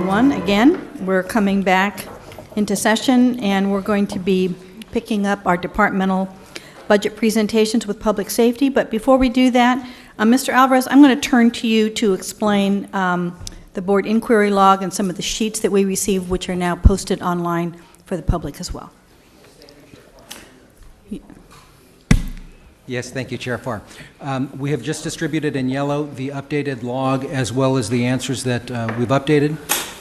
everyone. Again, we're coming back into session, and we're going to be picking up our departmental budget presentations with public safety. But before we do that, Mr. Alvarez, I'm going to turn to you to explain the board inquiry log and some of the sheets that we received, which are now posted online for the public as well. Yes, thank you, Chair Farr. We have just distributed in yellow the updated log as well as the answers that we've updated.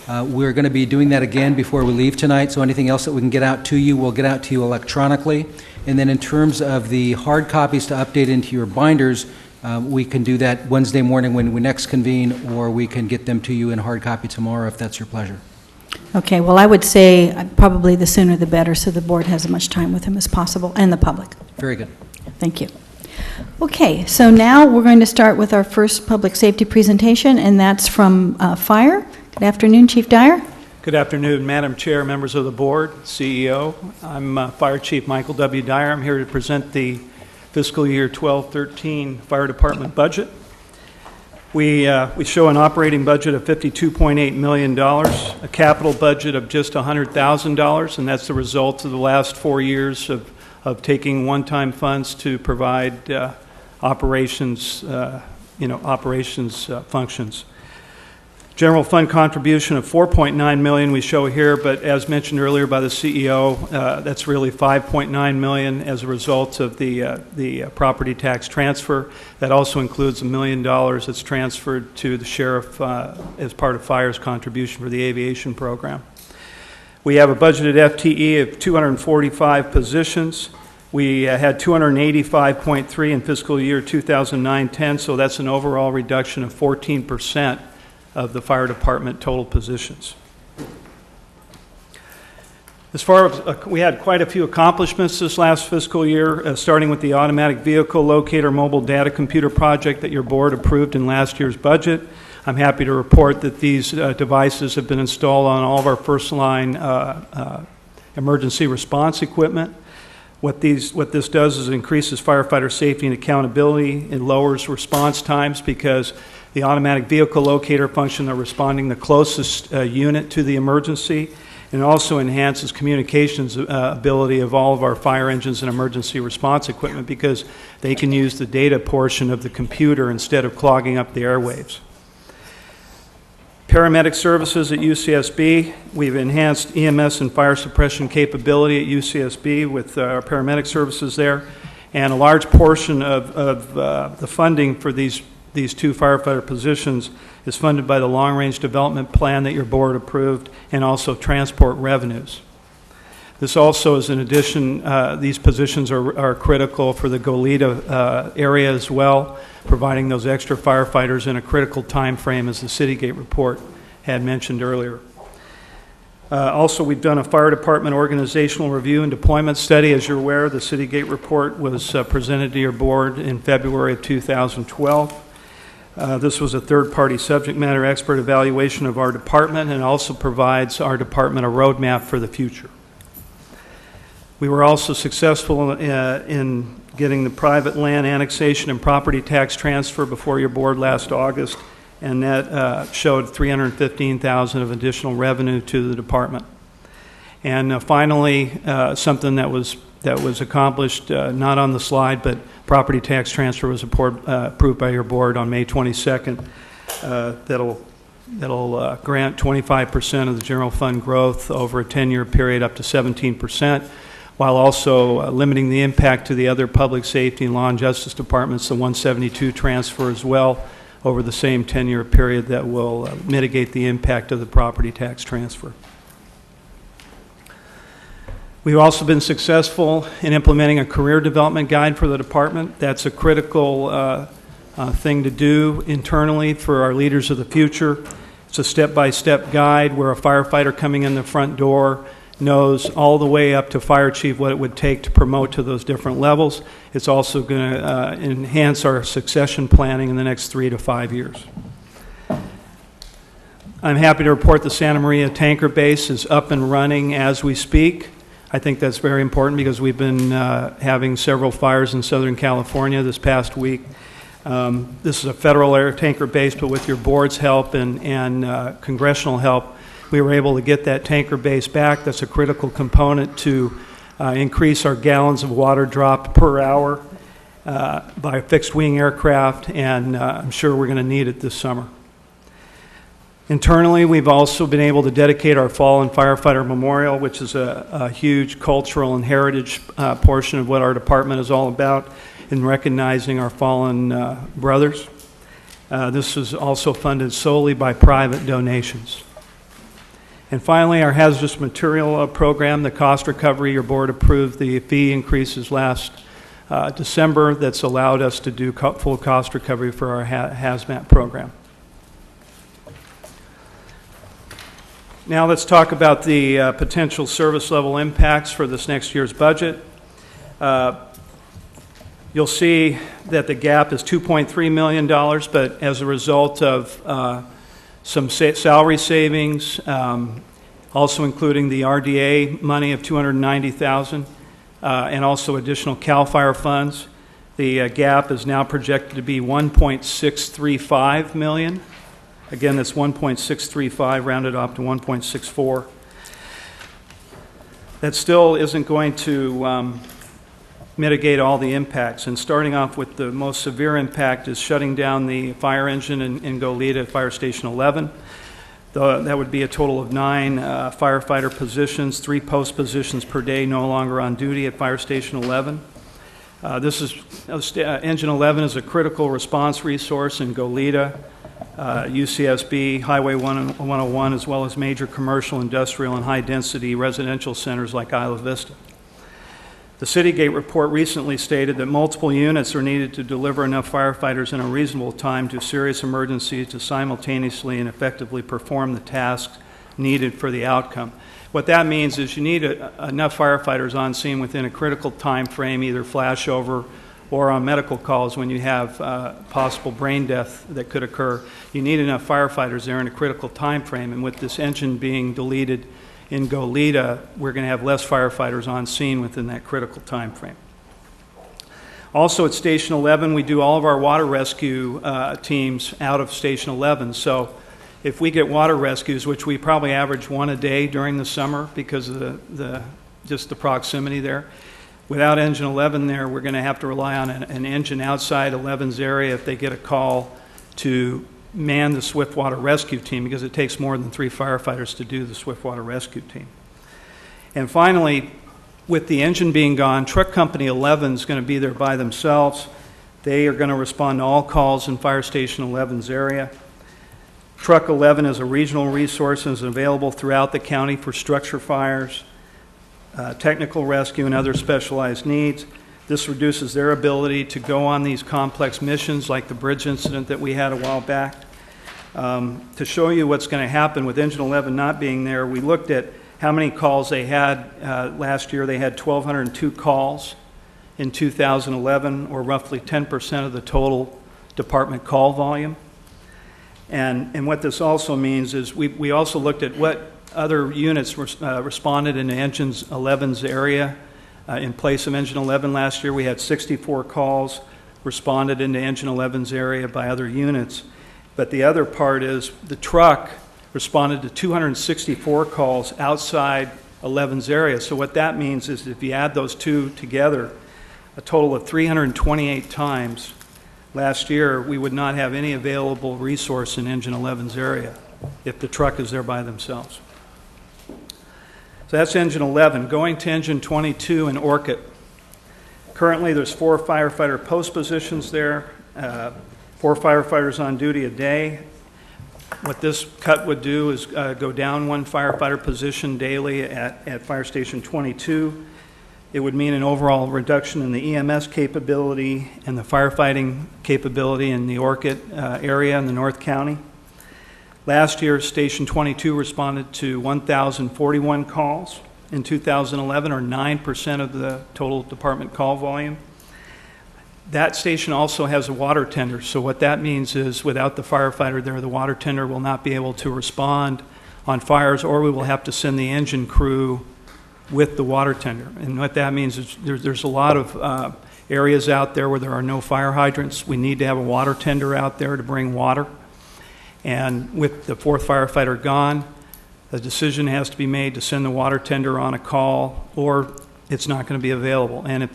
We're going to be doing that again before we leave tonight, so anything else that we can get out to you, we'll get out to you electronically. And then in terms of the hard copies to update into your binders, we can do that Wednesday morning when we next convene, or we can get them to you in hard copy tomorrow if that's your pleasure. Okay, well, I would say probably the sooner the better, so the board has as much time with them as possible, and the public. Very good. Thank you. Okay, so now we're going to start with our first public safety presentation, and that's from Fire. Good afternoon, Chief Dyer. Good afternoon, Madam Chair, members of the board, CEO. I'm Fire Chief Michael W. Dyer. I'm here to present the fiscal year 12-13 Fire Department budget. We show an operating budget of $52.8 million, a capital budget of just $100,000, and that's the result of the last 4 years of taking one-time funds to provide operations functions. General fund contribution of $4.9 million we show here, but as mentioned earlier by the CEO, that's really $5.9 million as a result of the property tax transfer. That also includes $1 million that's transferred to the sheriff as part of Fire's contribution for the aviation program. We have a budgeted FTE of 245 positions. We had 285.3 in fiscal year 2009-10, so that's an overall reduction of 14% of the fire department total positions. As far as we had quite a few accomplishments this last fiscal year, starting with the automatic vehicle locator mobile data computer project that your board approved in last year's budget. I'm happy to report that these devices have been installed on all of our first line emergency response equipment. What this does is increases firefighter safety and accountability. It lowers response times because the automatic vehicle locator function are responding the closest unit to the emergency, and also enhances communications ability of all of our fire engines and emergency response equipment because they can use the data portion of the computer instead of clogging up the airwaves. Paramedic services at UCSB. We've enhanced EMS and fire suppression capability at UCSB with our paramedic services there, and a large portion of the funding for these two firefighter positions is funded by the long-range development plan that your board approved, and also transport revenues. This also is in addition, these positions are critical for the Goleta area as well, providing those extra firefighters in a critical time frame, as the Citygate report had mentioned earlier. Also, we've done a fire department organizational review and deployment study. As you're aware, the Citygate report was presented to your board in February of 2012. This was a third-party subject matter expert evaluation of our department, and also provides our department a roadmap for the future. We were also successful in getting the private land annexation and property tax transfer before your board last August, and that showed $315,000 of additional revenue to the department. And finally, something that was accomplished, not on the slide, but property tax transfer was approved by your board on May 22nd. That'll grant 25% of the general fund growth over a 10-year period up to 17%, while also limiting the impact to the other public safety and law and justice departments, the 172 transfer as well, over the same 10-year period that will mitigate the impact of the property tax transfer. We've also been successful in implementing a career development guide for the department. That's a critical thing to do internally for our leaders of the future. It's a step-by-step guide where a firefighter coming in the front door knows all the way up to fire chief what it would take to promote to those different levels. It's also going to enhance our succession planning in the next 3 to 5 years. I'm happy to report the Santa Maria tanker base is up and running as we speak. I think that's very important because we've been having several fires in Southern California this past week. This is a federal air tanker base, but with your board's help and congressional help, we were able to get that tanker base back. That's a critical component to increase our gallons of water dropped per hour by fixed-wing aircraft, and I'm sure we're going to need it this summer. Internally, we've also been able to dedicate our Fallen Firefighter Memorial, which is a huge cultural and heritage portion of what our department is all about in recognizing our fallen brothers. This is also funded solely by private donations. And finally, our hazardous material program, the cost recovery, your board approved the fee increases last December. That's allowed us to do full cost recovery for our hazmat program. Now let's talk about the potential service level impacts for this next year's budget. You'll see that the gap is $2.3 million, but as a result of some salary savings, also including the RDA money of $290,000, and also additional CAL FIRE funds, the gap is now projected to be $1.635 million. Again, that's 1.635 rounded up to 1.64. That still isn't going to mitigate all the impacts. And starting off with the most severe impact is shutting down the fire engine in Goleta at Fire Station 11. That would be a total of 9 firefighter positions, 3 post positions per day no longer on duty at Fire Station 11. Engine 11 is a critical response resource in Goleta, UCSB, Highway 101, as well as major commercial, industrial, and high-density residential centers like Isla Vista. The Citygate report recently stated that multiple units are needed to deliver enough firefighters in a reasonable time to serious emergencies to simultaneously and effectively perform the tasks needed for the outcome. What that means is you need enough firefighters on scene within a critical time frame, either flashover or on medical calls when you have possible brain death that could occur. You need enough firefighters there in a critical time frame, and with this engine being deleted in Goleta, we're going to have less firefighters on scene within that critical time frame. Also at Station 11, we do all of our water rescue teams out of Station 11. So if we get water rescues, which we probably average 1 a day during the summer because of just the proximity there, without Engine 11 there, we're going to have to rely on an engine outside 11's area if they get a call to man the Swiftwater Rescue Team, because it takes more than 3 firefighters to do the Swiftwater Rescue Team. And finally, with the engine being gone, Truck Company 11 is going to be there by themselves. They are going to respond to all calls in Fire Station 11's area. Truck 11 is a regional resource and is available throughout the county for structure fires, technical rescue, and other specialized needs. This reduces their ability to go on these complex missions like the bridge incident that we had a while back. To show you what's going to happen with Engine 11 not being there, we looked at how many calls they had last year. They had 1,202 calls in 2011, or roughly 10% of the total department call volume. And what this also means is we also looked at what other units responded in Engine 11's area. In place of Engine 11 last year, we had 64 calls responded into Engine 11's area by other units. But the other part is the truck responded to 264 calls outside 11's area. So what that means is if you add those two together, a total of 328 times last year, we would not have any available resource in Engine 11's area if the truck is there by themselves. So that's Engine 11. Going to Engine 22 in Orchid. Currently, there's 4 firefighter post positions there, 4 firefighters on duty a day. What this cut would do is go down 1 firefighter position daily at Fire Station 22. It would mean an overall reduction in the EMS capability and the firefighting capability in the Orchid area in the North County. Last year, Station 22 responded to 1,041 calls in 2011, or 9% of the total department call volume. That station also has a water tender, so what that means is without the firefighter there, the water tender will not be able to respond on fires, or we will have to send the engine crew with the water tender. And what that means is there's a lot of areas out there where there are no fire hydrants. We need to have a water tender out there to bring water. And with the 4th firefighter gone, a decision has to be made to send the water tender on a call, or it's not going to be available. And if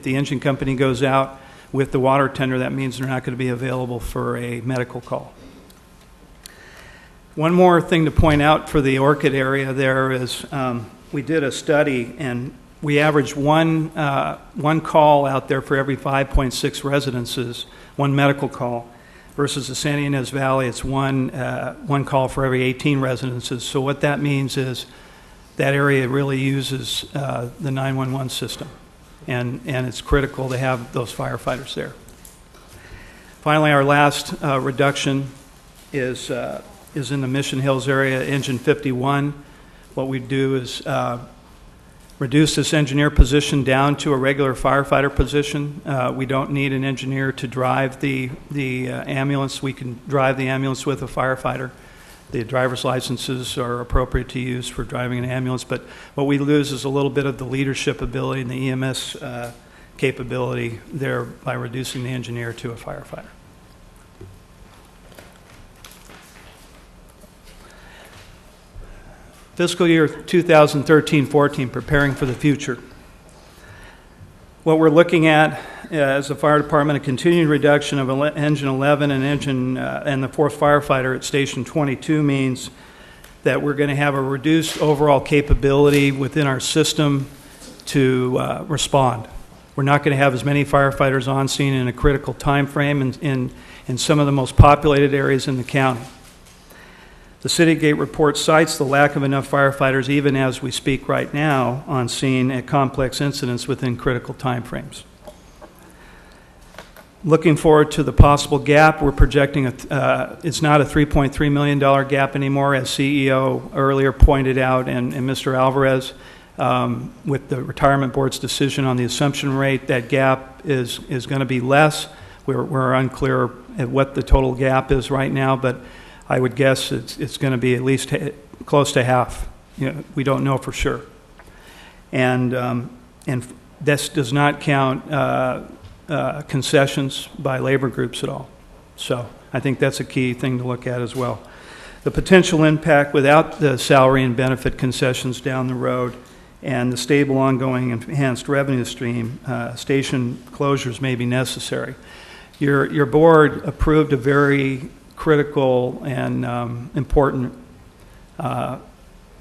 the engine company goes out with the water tender, that means they're not going to be available for a medical call. One more thing to point out for the Orchid area there is we did a study, and we averaged one call out there for every 5.6 residences, one medical call, versus the Santa Ynez Valley, it's one call for every 18 residences. So what that means is that area really uses the 911 system, and it's critical to have those firefighters there. Finally, our last reduction is in the Mission Hills area, Engine 51. What we do is reduce this engineer position down to a regular firefighter position. We don't need an engineer to drive the ambulance. We can drive the ambulance with a firefighter. The driver's licenses are appropriate to use for driving an ambulance, but what we lose is a little bit of the leadership ability and the EMS capability there by reducing the engineer to a firefighter. Fiscal year 2013-14, preparing for the future. What we're looking at as a fire department, a continued reduction of engine 11 and and the 4th firefighter at station 22 means that we're going to have a reduced overall capability within our system to respond. We're not going to have as many firefighters on scene in a critical time frame in some of the most populated areas in the county. The Citygate report cites the lack of enough firefighters, even as we speak right now, on scene at complex incidents within critical timeframes. Looking forward to the possible gap, we're projecting it's not a $3.3 million gap anymore, as CEO earlier pointed out, and Mr. Alvarez, with the retirement board's decision on the assumption rate, that gap is going to be less. We're unclear at what the total gap is right now, but I would guess it's going to be at least close to half. We don't know for sure. And this does not count concessions by labor groups at all. So I think that's a key thing to look at as well. The potential impact without the salary and benefit concessions down the road and the stable ongoing enhanced revenue stream, station closures may be necessary. Your board approved a very critical and important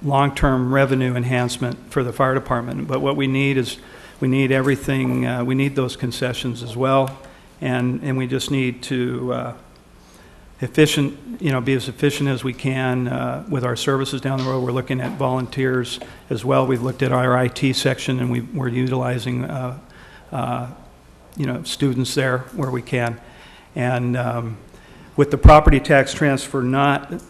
long-term revenue enhancement for the fire department. But what we need is we need everything. We need those concessions as well, and we just need to be as efficient as we can with our services down the road. We're looking at volunteers as well. We've looked at our IT section, and we're utilizing students there where we can, and with the property tax transfer not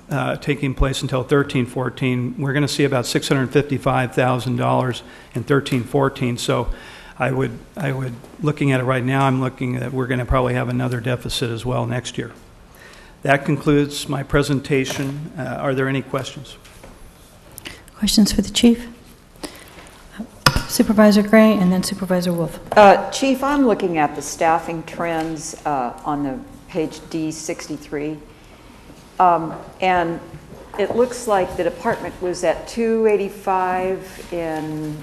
taking place until 13-14, we're going to see about $655,000 in 13-14. So I would, looking at it right now, I'm looking at we're going to probably have another deficit as well next year. That concludes my presentation. Are there any questions? Questions for the chief? Supervisor Gray and then Supervisor Wolf. Chief, I'm looking at the staffing trends on the page D63, and it looks like the department was at 285 in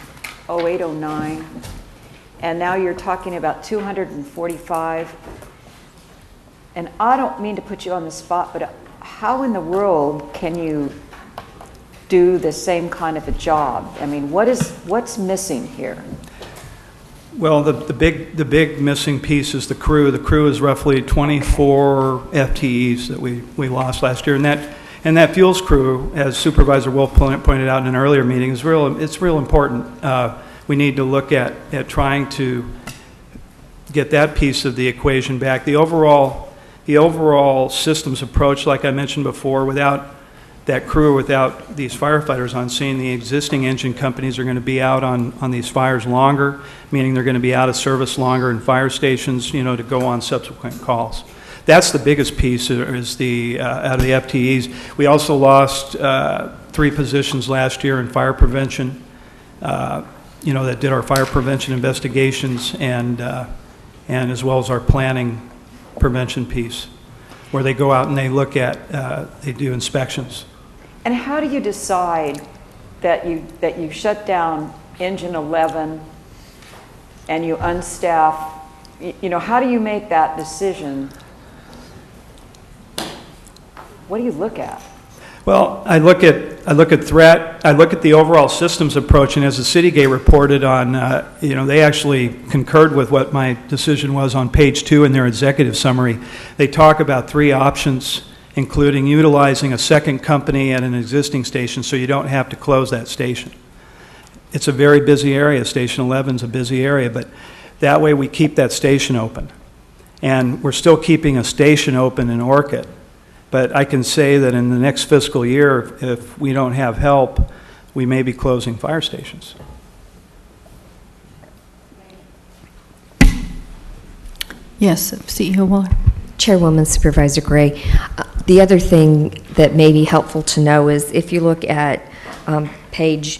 08-09, and now you're talking about 245. And I don't mean to put you on the spot, but how in the world can you do the same kind of a job? I mean, what's missing here? Well, the big missing piece is the crew. The crew is roughly 24 FTEs that we lost last year, and that fuels crew, as Supervisor Wolf pointed out in an earlier meeting, is real important. We need to look at trying to get that piece of the equation back. The overall systems approach, like I mentioned before, without that crew, without these firefighters on scene, the existing engine companies are going to be out on these fires longer, meaning they're going to be out of service longer in fire stations, to go on subsequent calls. That's the biggest piece, is the out of the FTEs. We also lost 3 positions last year in fire prevention, that did our fire prevention investigations and as well as our planning prevention piece, where they go out and they look at, they do inspections. And how do you decide that you shut down engine 11 and you unstaff? How do you make that decision? What do you look at? Well, I look at threat. I look at the overall systems approach, and as the Citygate reported on, they actually concurred with what my decision was on page 2 in their executive summary. They talk about 3 options, including utilizing a second company at an existing station so you don't have to close that station. It's a very busy area. Station 11 is a busy area, but that way we keep that station open. And we're still keeping a station open in Orchid. But I can say that in the next fiscal year, if we don't have help, we may be closing fire stations. Yes, CEO Waller. Chairwoman Supervisor Gray, the other thing that may be helpful to know is if you look at page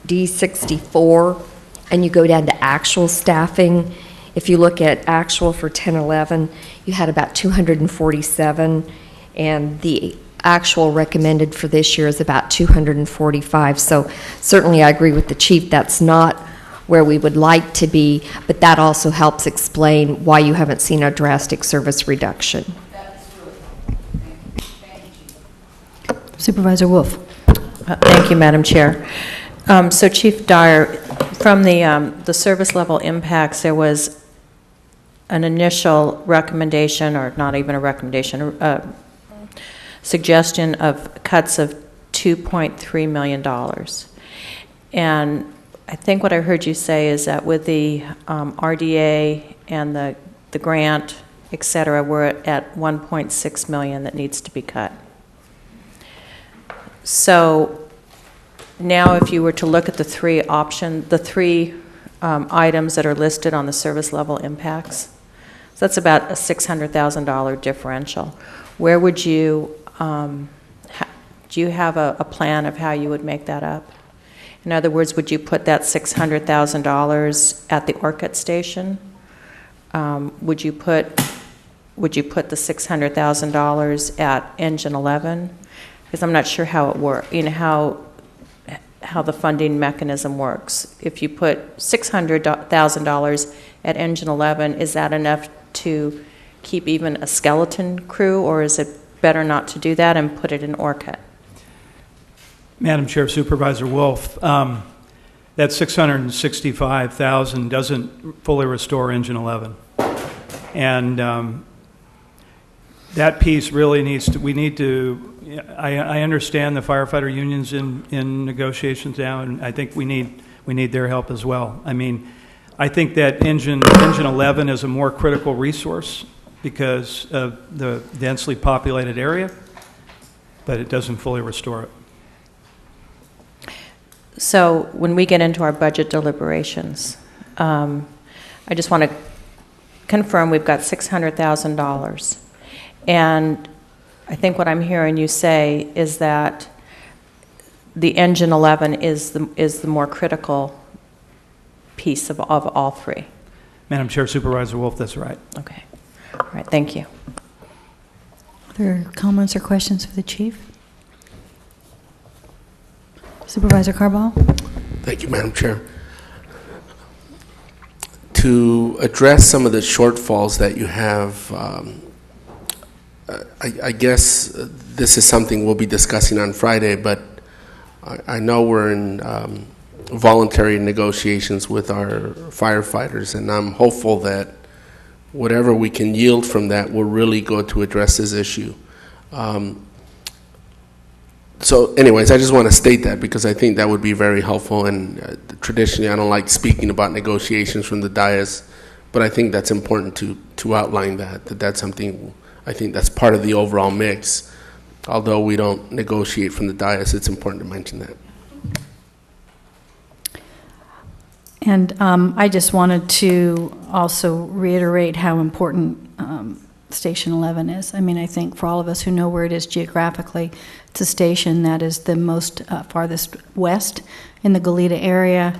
D64 and you go down to actual staffing, if you look at actual for 10-11, you had about 247, and the actual recommended for this year is about 245. So certainly I agree with the chief, that's not where we would like to be, but that also helps explain why you haven't seen a drastic service reduction. Supervisor Wolf. Thank you, Madam Chair. So Chief Dyer, from the service level impacts, there was an initial recommendation, or not even a recommendation, suggestion of cuts of $2.3 million. And I think what I heard you say is that with the RDA and the grant, et cetera, we're at $1.6 million that needs to be cut. So now if you were to look at the three items that are listed on the service level impacts, so that's about a $600,000 differential. Where would you, do you have a plan of how you would make that up? In other words, would you put that $600,000 at the Orchid station? Would you put the $600,000 at Engine 11? Because I'm not sure how it works, how the funding mechanism works. If you put $600,000 at Engine 11, is that enough to keep even a skeleton crew, or is it better not to do that and put it in Orchid? Madam Chair, Supervisor Wolf, that $665,000 doesn't fully restore Engine 11. And that piece really needs to, I understand the firefighter unions in negotiations now, and I think we need their help as well. I mean, I think that Engine 11 is a more critical resource because of the densely populated area, but it doesn't fully restore it. So when we get into our budget deliberations, I just want to confirm we've got $600,000. And I think what I'm hearing you say is that the Engine 11 is the more critical piece of all three. Madam Chair, Supervisor Wolf, that's right. Okay. All right, thank you. Other comments or questions for the chief? Supervisor Carball? Thank you, Madam Chair. To address some of the shortfalls that you have, I guess this is something we'll be discussing on Friday, but I know we're in voluntary negotiations with our firefighters, and I'm hopeful that whatever we can yield from that will really go to address this issue. So anyways, I just want to state that because I think that would be very helpful, and traditionally I don't like speaking about negotiations from the dais, but I think that's important to outline that's something I think that's part of the overall mix. Although we don't negotiate from the dais, it's important to mention that. And I just wanted to also reiterate how important Station 11 is. I mean, I think for all of us who know where it is geographically, it's a station that is the most farthest west in the Goleta area.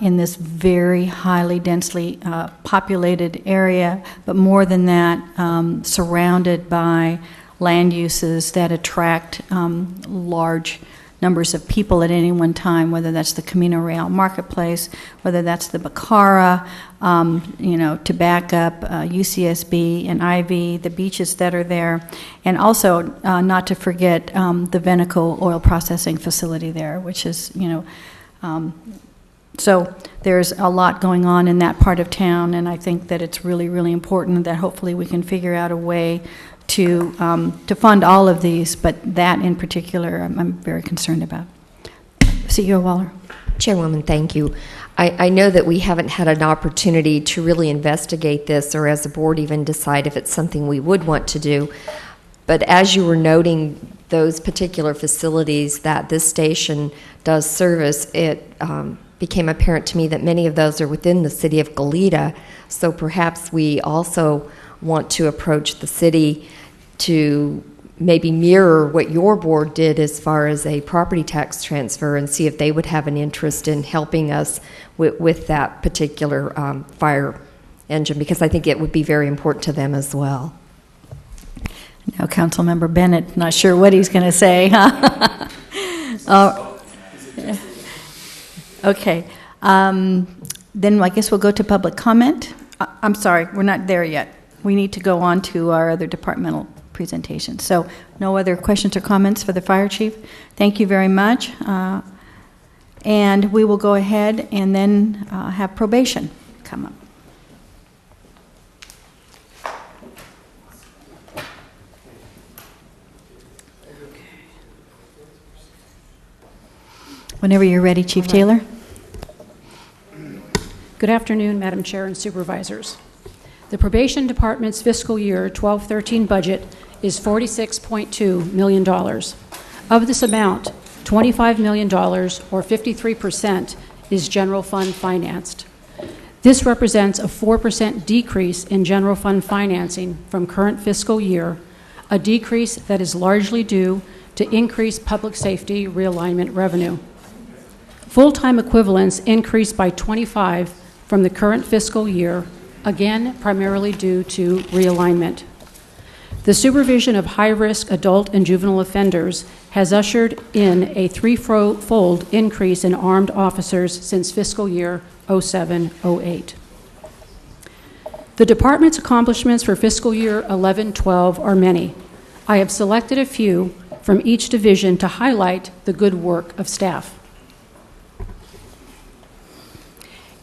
in this very highly densely populated area, but more than that, surrounded by land uses that attract large numbers of people at any one time, whether that's the Camino Real Marketplace, whether that's the Bacara, to back up UCSB and Ivy, the beaches that are there, and also not to forget the Veneco oil processing facility there, which is, so there's a lot going on in that part of town, and I think that it's really, really important that hopefully we can figure out a way to fund all of these, but that in particular I'm very concerned about. CEO Waller. Chairwoman, thank you. I know that we haven't had an opportunity to really investigate this or as a board even decide if it's something we would want to do, but as you were noting those particular facilities that this station does service, it became apparent to me that many of those are within the city of Goleta, so perhaps we also want to approach the city to maybe mirror what your board did as far as a property tax transfer and see if they would have an interest in helping us with that particular fire engine, because I think it would be very important to them as well. Now, Councilmember Bennett, not sure what he's going to say, huh? Okay. Then I guess we'll go to public comment. I'm sorry, we're not there yet. We need to go on to our other departmental presentations. So no other questions or comments for the fire chief. Thank you very much. And we will go ahead and then have probation come up. Whenever you're ready, Chief Taylor. Good afternoon, Madam Chair and Supervisors. The Probation Department's fiscal year 12-13 budget is $46.2 million. Of this amount, $25 million, or 53%, is general fund financed. This represents a 4% decrease in general fund financing from current fiscal year, a decrease that is largely due to increased public safety realignment revenue. Full-time equivalents increased by 25 from the current fiscal year, again primarily due to realignment. The supervision of high-risk adult and juvenile offenders has ushered in a threefold increase in armed officers since fiscal year 07-08. The department's accomplishments for fiscal year 11-12 are many. I have selected a few from each division to highlight the good work of staff.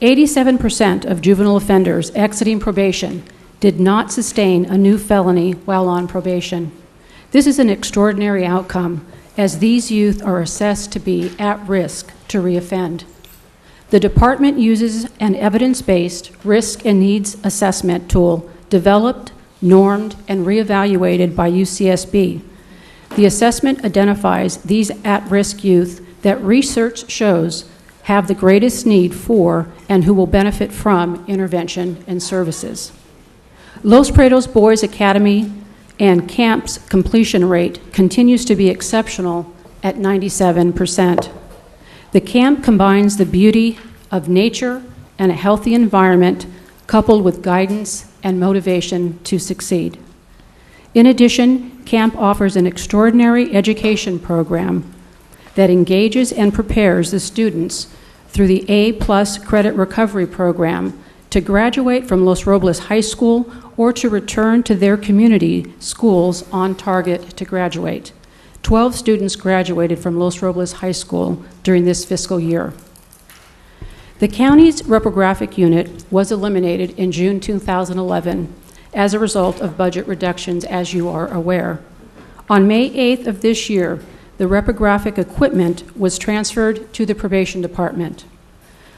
87% of juvenile offenders exiting probation did not sustain a new felony while on probation. This is an extraordinary outcome, as these youth are assessed to be at risk to reoffend. The department uses an evidence-based risk and needs assessment tool developed, normed, and reevaluated by UCSB. The assessment identifies these at-risk youth that research shows have the greatest need for and who will benefit from intervention and services. Los Prietos Boys Academy and Camp's completion rate continues to be exceptional at 97%. The camp combines the beauty of nature and a healthy environment coupled with guidance and motivation to succeed. In addition, camp offers an extraordinary education program that engages and prepares the students through the A+ credit recovery program to graduate from Los Robles High School or to return to their community schools on target to graduate. 12 students graduated from Los Robles High School during this fiscal year. The county's reprographic unit was eliminated in June 2011 as a result of budget reductions, as you are aware. On May 8th of this year, the reprographic equipment was transferred to the Probation Department.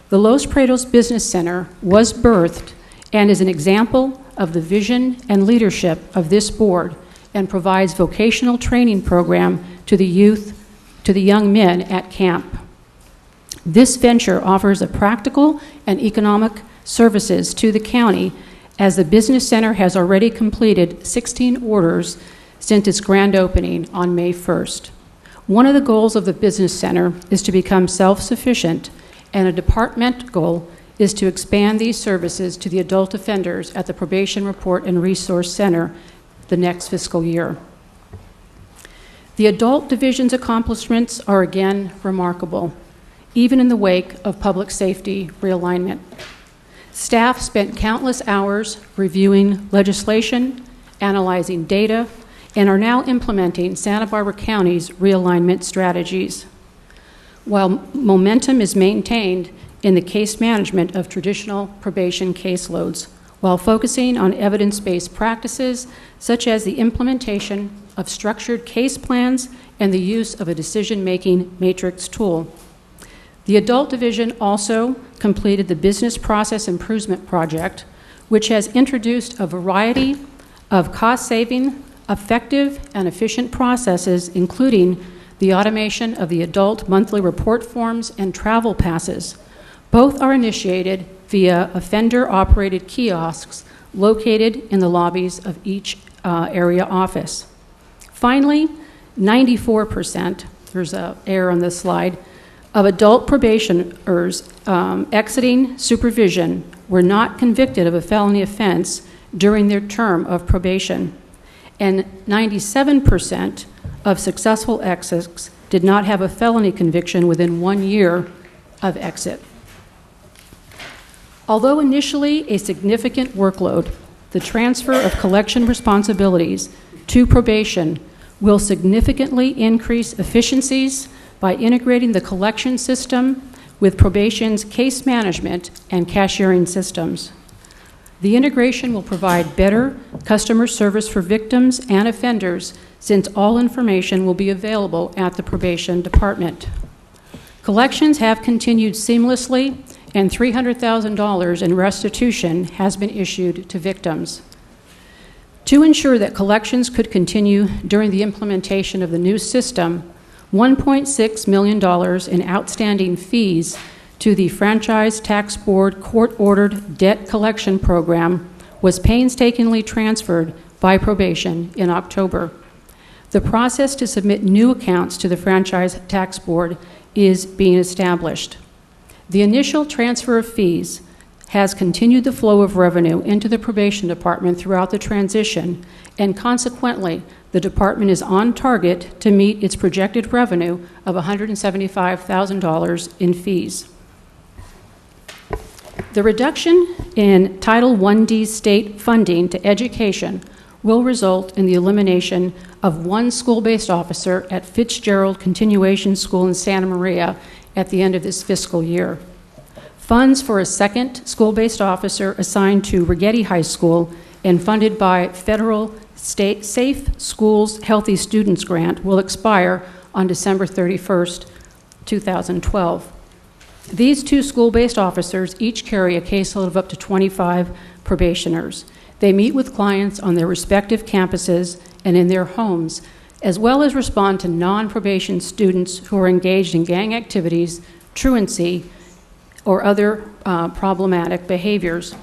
The Los Prietos Business Center was birthed and is an example of the vision and leadership of this board and provides vocational training program to the youth, to the young men at camp. This venture offers a practical and economic services to the county, as the business center has already completed 16 orders since its grand opening on May 1st. One of the goals of the business center is to become self-sufficient and a department goal is to expand these services to the adult offenders at the Probation Report and Resource Center the next fiscal year. The adult division's accomplishments are again remarkable, even in the wake of public safety realignment. Staff spent countless hours reviewing legislation, analyzing data, and are now implementing Santa Barbara County's realignment strategies. While momentum is maintained in the case management of traditional probation caseloads, while focusing on evidence-based practices such as the implementation of structured case plans and the use of a decision-making matrix tool. The Adult Division also completed the Business Process Improvement Project, which has introduced a variety of cost-saving, effective, and efficient processes, including the automation of the adult monthly report forms and travel passes. Both are initiated via offender-operated kiosks located in the lobbies of each area office. Finally, 94%, there's an error on this slide, of adult probationers exiting supervision were not convicted of a felony offense during their term of probation, and 97% of successful exits did not have a felony conviction within 1 year of exit. Although initially a significant workload, the transfer of collection responsibilities to probation will significantly increase efficiencies by integrating the collection system with probation's case management and cashiering systems. The integration will provide better customer service for victims and offenders, since all information will be available at the probation department. Collections have continued seamlessly, and $300,000 in restitution has been issued to victims. To ensure that collections could continue during the implementation of the new system, $1.6 million in outstanding fees to the Franchise Tax Board court-ordered debt collection program was painstakingly transferred by probation in October. The process to submit new accounts to the Franchise Tax Board is being established. The initial transfer of fees has continued the flow of revenue into the probation department throughout the transition, and consequently, the department is on target to meet its projected revenue of $175,000 in fees. The reduction in Title I-D state funding to education will result in the elimination of one school-based officer at Fitzgerald Continuation School in Santa Maria at the end of this fiscal year. Funds for a second school-based officer assigned to Rigetti High School and funded by federal state Safe Schools Healthy Students Grant will expire on December 31st, 2012. These two school-based officers each carry a caseload of up to 25 probationers. They meet with clients on their respective campuses and in their homes, as well as respond to non-probation students who are engaged in gang activities, truancy, or other problematic behaviors.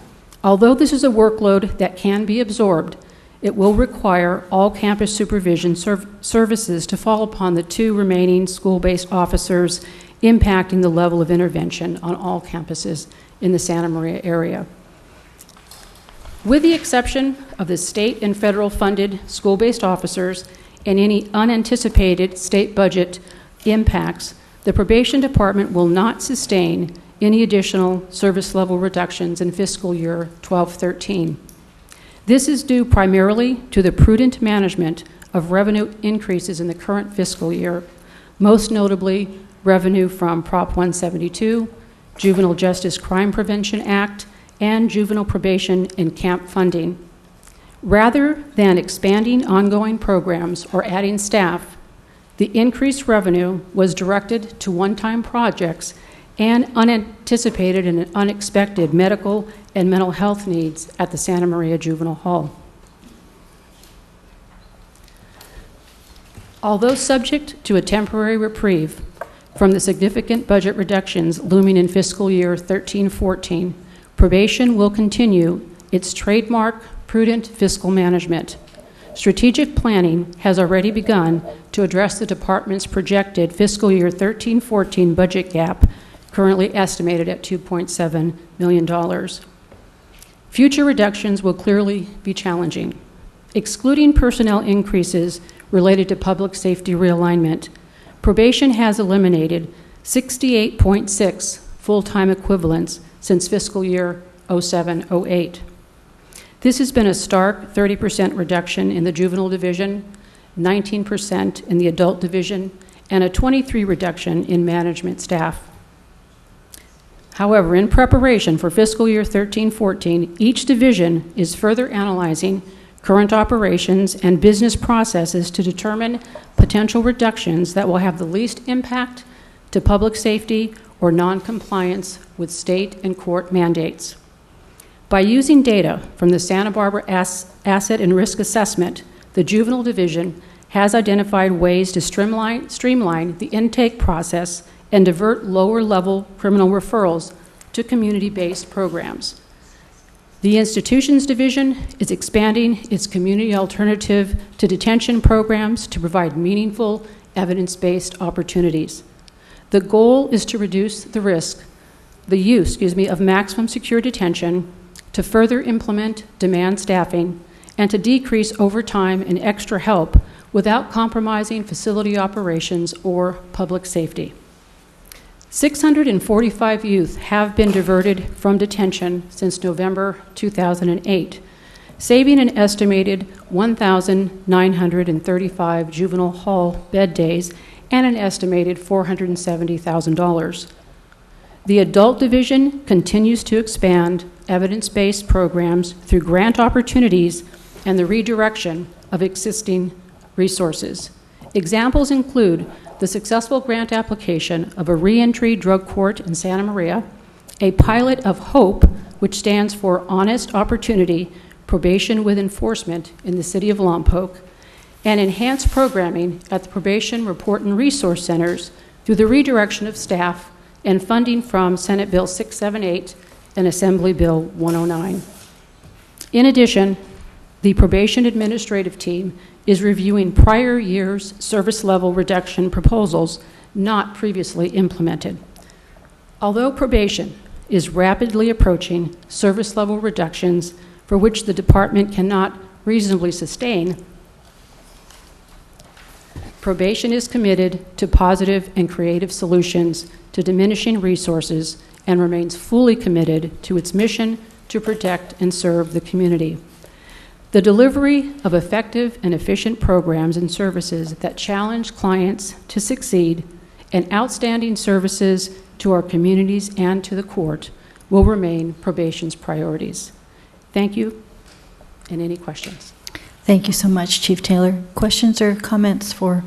Although this is a workload that can be absorbed, it will require all campus supervision services to fall upon the two remaining school-based officers, impacting the level of intervention on all campuses in the Santa Maria area. With the exception of the state and federal funded school-based officers and any unanticipated state budget impacts, the probation department will not sustain any additional service level reductions in fiscal year 12-13. This is due primarily to the prudent management of revenue increases in the current fiscal year, most notably revenue from Prop 172, Juvenile Justice Crime Prevention Act, and juvenile probation and camp funding. Rather than expanding ongoing programs or adding staff, the increased revenue was directed to one-time projects and unanticipated and unexpected medical and mental health needs at the Santa Maria Juvenile Hall. Although subject to a temporary reprieve from the significant budget reductions looming in fiscal year 13-14, probation will continue its trademark prudent fiscal management. Strategic planning has already begun to address the department's projected fiscal year 13-14 budget gap currently estimated at $2.7 million. Future reductions will clearly be challenging. Excluding personnel increases related to public safety realignment, probation has eliminated 68.6 full-time equivalents since fiscal year 07-08. This has been a stark 30% reduction in the juvenile division, 19% in the adult division, and a 23% reduction in management staff. However, in preparation for fiscal year 13-14, each division is further analyzing current operations and business processes to determine potential reductions that will have the least impact to public safety or non-compliance with state and court mandates. By using data from the Santa Barbara Asset and Risk Assessment, the Juvenile Division has identified ways to streamline the intake process and divert lower-level criminal referrals to community-based programs. The Institutions Division is expanding its community alternative to detention programs to provide meaningful, evidence-based opportunities. The goal is to reduce the use of maximum secure detention, to further implement demand staffing, and to decrease overtime and extra help without compromising facility operations or public safety. 645 youth have been diverted from detention since November 2008, saving an estimated 1,935 Juvenile Hall bed days and an estimated $470,000. The Adult Division continues to expand evidence-based programs through grant opportunities and the redirection of existing resources. Examples include the successful grant application of a Reentry Drug Court in Santa Maria, a pilot of HOPE, which stands for Honest Opportunity Probation with Enforcement in the City of Lompoc, and enhanced programming at the Probation Report and Resource Centers through the redirection of staff and funding from Senate Bill 678 and Assembly Bill 109. In addition, the Probation Administrative Team is reviewing prior year's service level reduction proposals not previously implemented. Although probation is rapidly approaching service level reductions for which the department cannot reasonably sustain, probation is committed to positive and creative solutions to diminishing resources and remains fully committed to its mission to protect and serve the community. The delivery of effective and efficient programs and services that challenge clients to succeed and outstanding services to our communities and to the court will remain probation's priorities. Thank you, and any questions? Thank you so much, Chief Taylor. Questions or comments for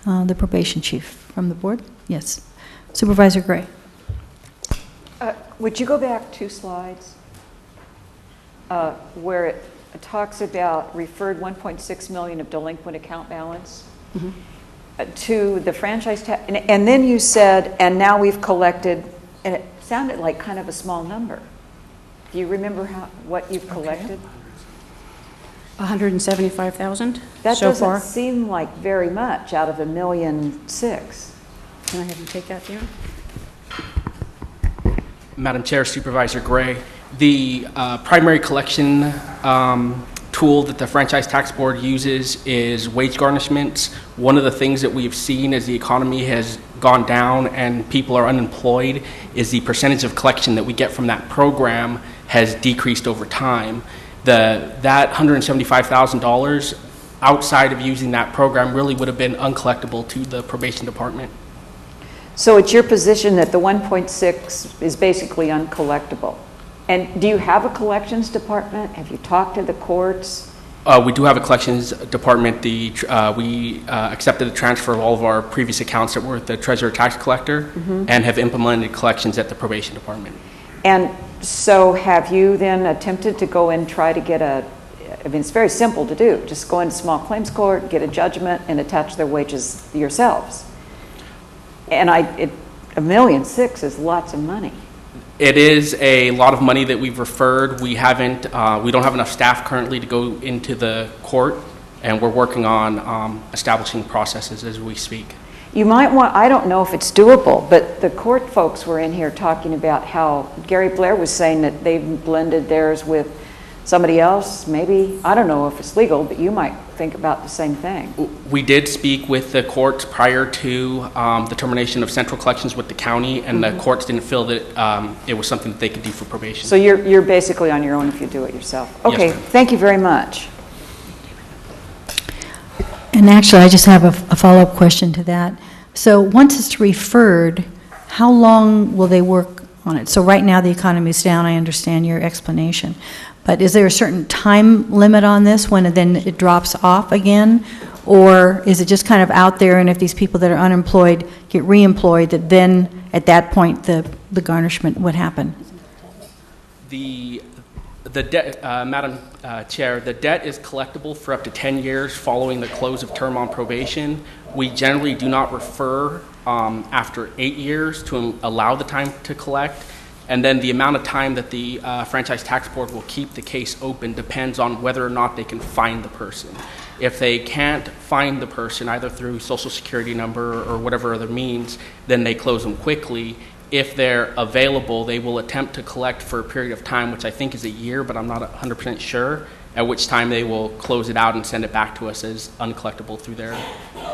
the probation chief from the board? Yes. Supervisor Gray. Would you go back 2 slides where it talks about referred $1.6 million of delinquent account balance to the franchise tax, and then you said, and now we've collected, and it sounded like kind of a small number. Do you remember what you've collected? $175,000 That so doesn't far. seem like very much out of $1.6 million. Can I have you take that, Theo? Madam Chair, Supervisor Gray, the primary collection tool that the Franchise Tax Board uses is wage garnishments. One of the things that we've seen as the economy has gone down and people are unemployed is the percentage of collection that we get from that program has decreased over time. That $175,000 outside of using that program really would have been uncollectible to the probation department. So it's your position that the 1.6 is basically uncollectible. And do you have a collections department? Have you talked to the courts? We do have a collections department. We accepted the transfer of all of our previous accounts that were with the treasurer tax collector and have implemented collections at the probation department. And so have you then attempted to go and try to get I mean, it's very simple to do. Just go into small claims court, get a judgment, and attach their wages yourselves. And $1.6 million is lots of money. It is a lot of money that we've referred. We don't have enough staff currently to go into the court, and we're working on establishing processes as we speak. You might want, I don't know if it's doable, but the court folks were in here talking about how Gary Blair was saying that they've blended theirs with somebody else. Maybe, I don't know if it's legal, but you might think about the same thing. We did speak with the courts prior to the termination of central collections with the county, and the courts didn't feel that it was something that they could do for probation. So you're basically on your own if you do it yourself. Okay, Yes, ma'am. thank you very much. And actually, I just have a follow-up question to that. So once it's referred, how long will they work on it? So right now, the economy's down. I understand your explanation. But is there a certain time limit on this when then it drops off again? Or is it just kind of out there, and if these people that are unemployed get reemployed, that then at that point the garnishment would happen? The debt, Madam Chair, the debt is collectible for up to 10 years following the close of term on probation. We generally do not refer after 8 years to allow the time to collect. And then the amount of time that the Franchise Tax Board will keep the case open depends on whether or not they can find the person. If they can't find the person, either through Social Security number or whatever other means, then they close them quickly. If they're available, they will attempt to collect for a period of time, which I think is a year, but I'm not 100% sure, at which time they will close it out and send it back to us as uncollectible through their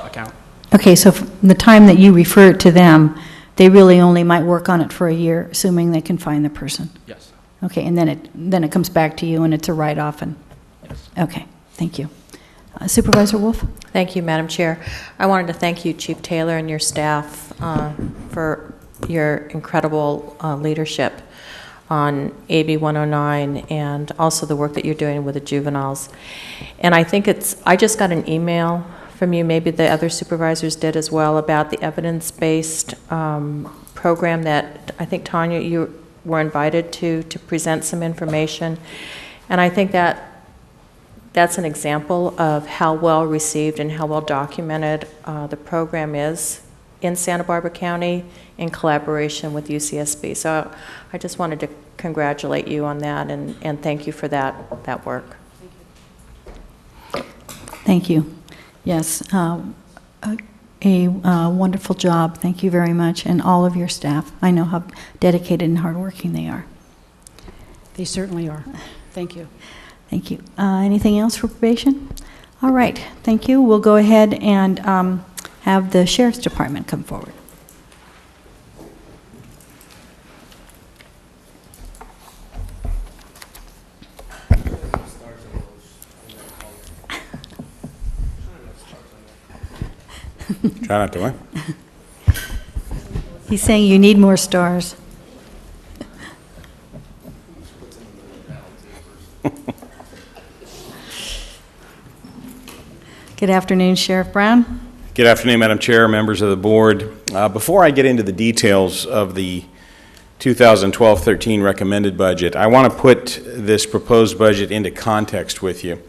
account. Okay, so from the time that you refer it to them, they really only might work on it for a year, assuming they can find the person? Yes. Okay, and then it comes back to you and it's a write-off and... Yes. Okay, thank you. Supervisor Wolf? Thank you, Madam Chair. I wanted to thank you, Chief Taylor, and your staff for your incredible leadership on AB 109 and also the work that you're doing with the juveniles. And I think I just got an email from you, maybe the other supervisors did as well, about the evidence-based program that I think, Tanya, you were invited to present some information. And I think that's an example of how well received and how well documented the program is in Santa Barbara County in collaboration with UCSB. So I just wanted to congratulate you on that and thank you for that work. Thank you. Yes, a wonderful job. Thank you very much, and all of your staff. I know how dedicated and hardworking they are. They certainly are. Thank you. Thank you. Anything else for probation? All right, thank you. We'll go ahead and have the Sheriff's Department come forward. Try not to what? He's saying you need more stars. Good afternoon, Sheriff Brown. Good afternoon, Madam Chair, members of the board. Before I get into the details of the 2012-13 recommended budget, I want to put this proposed budget into context with you.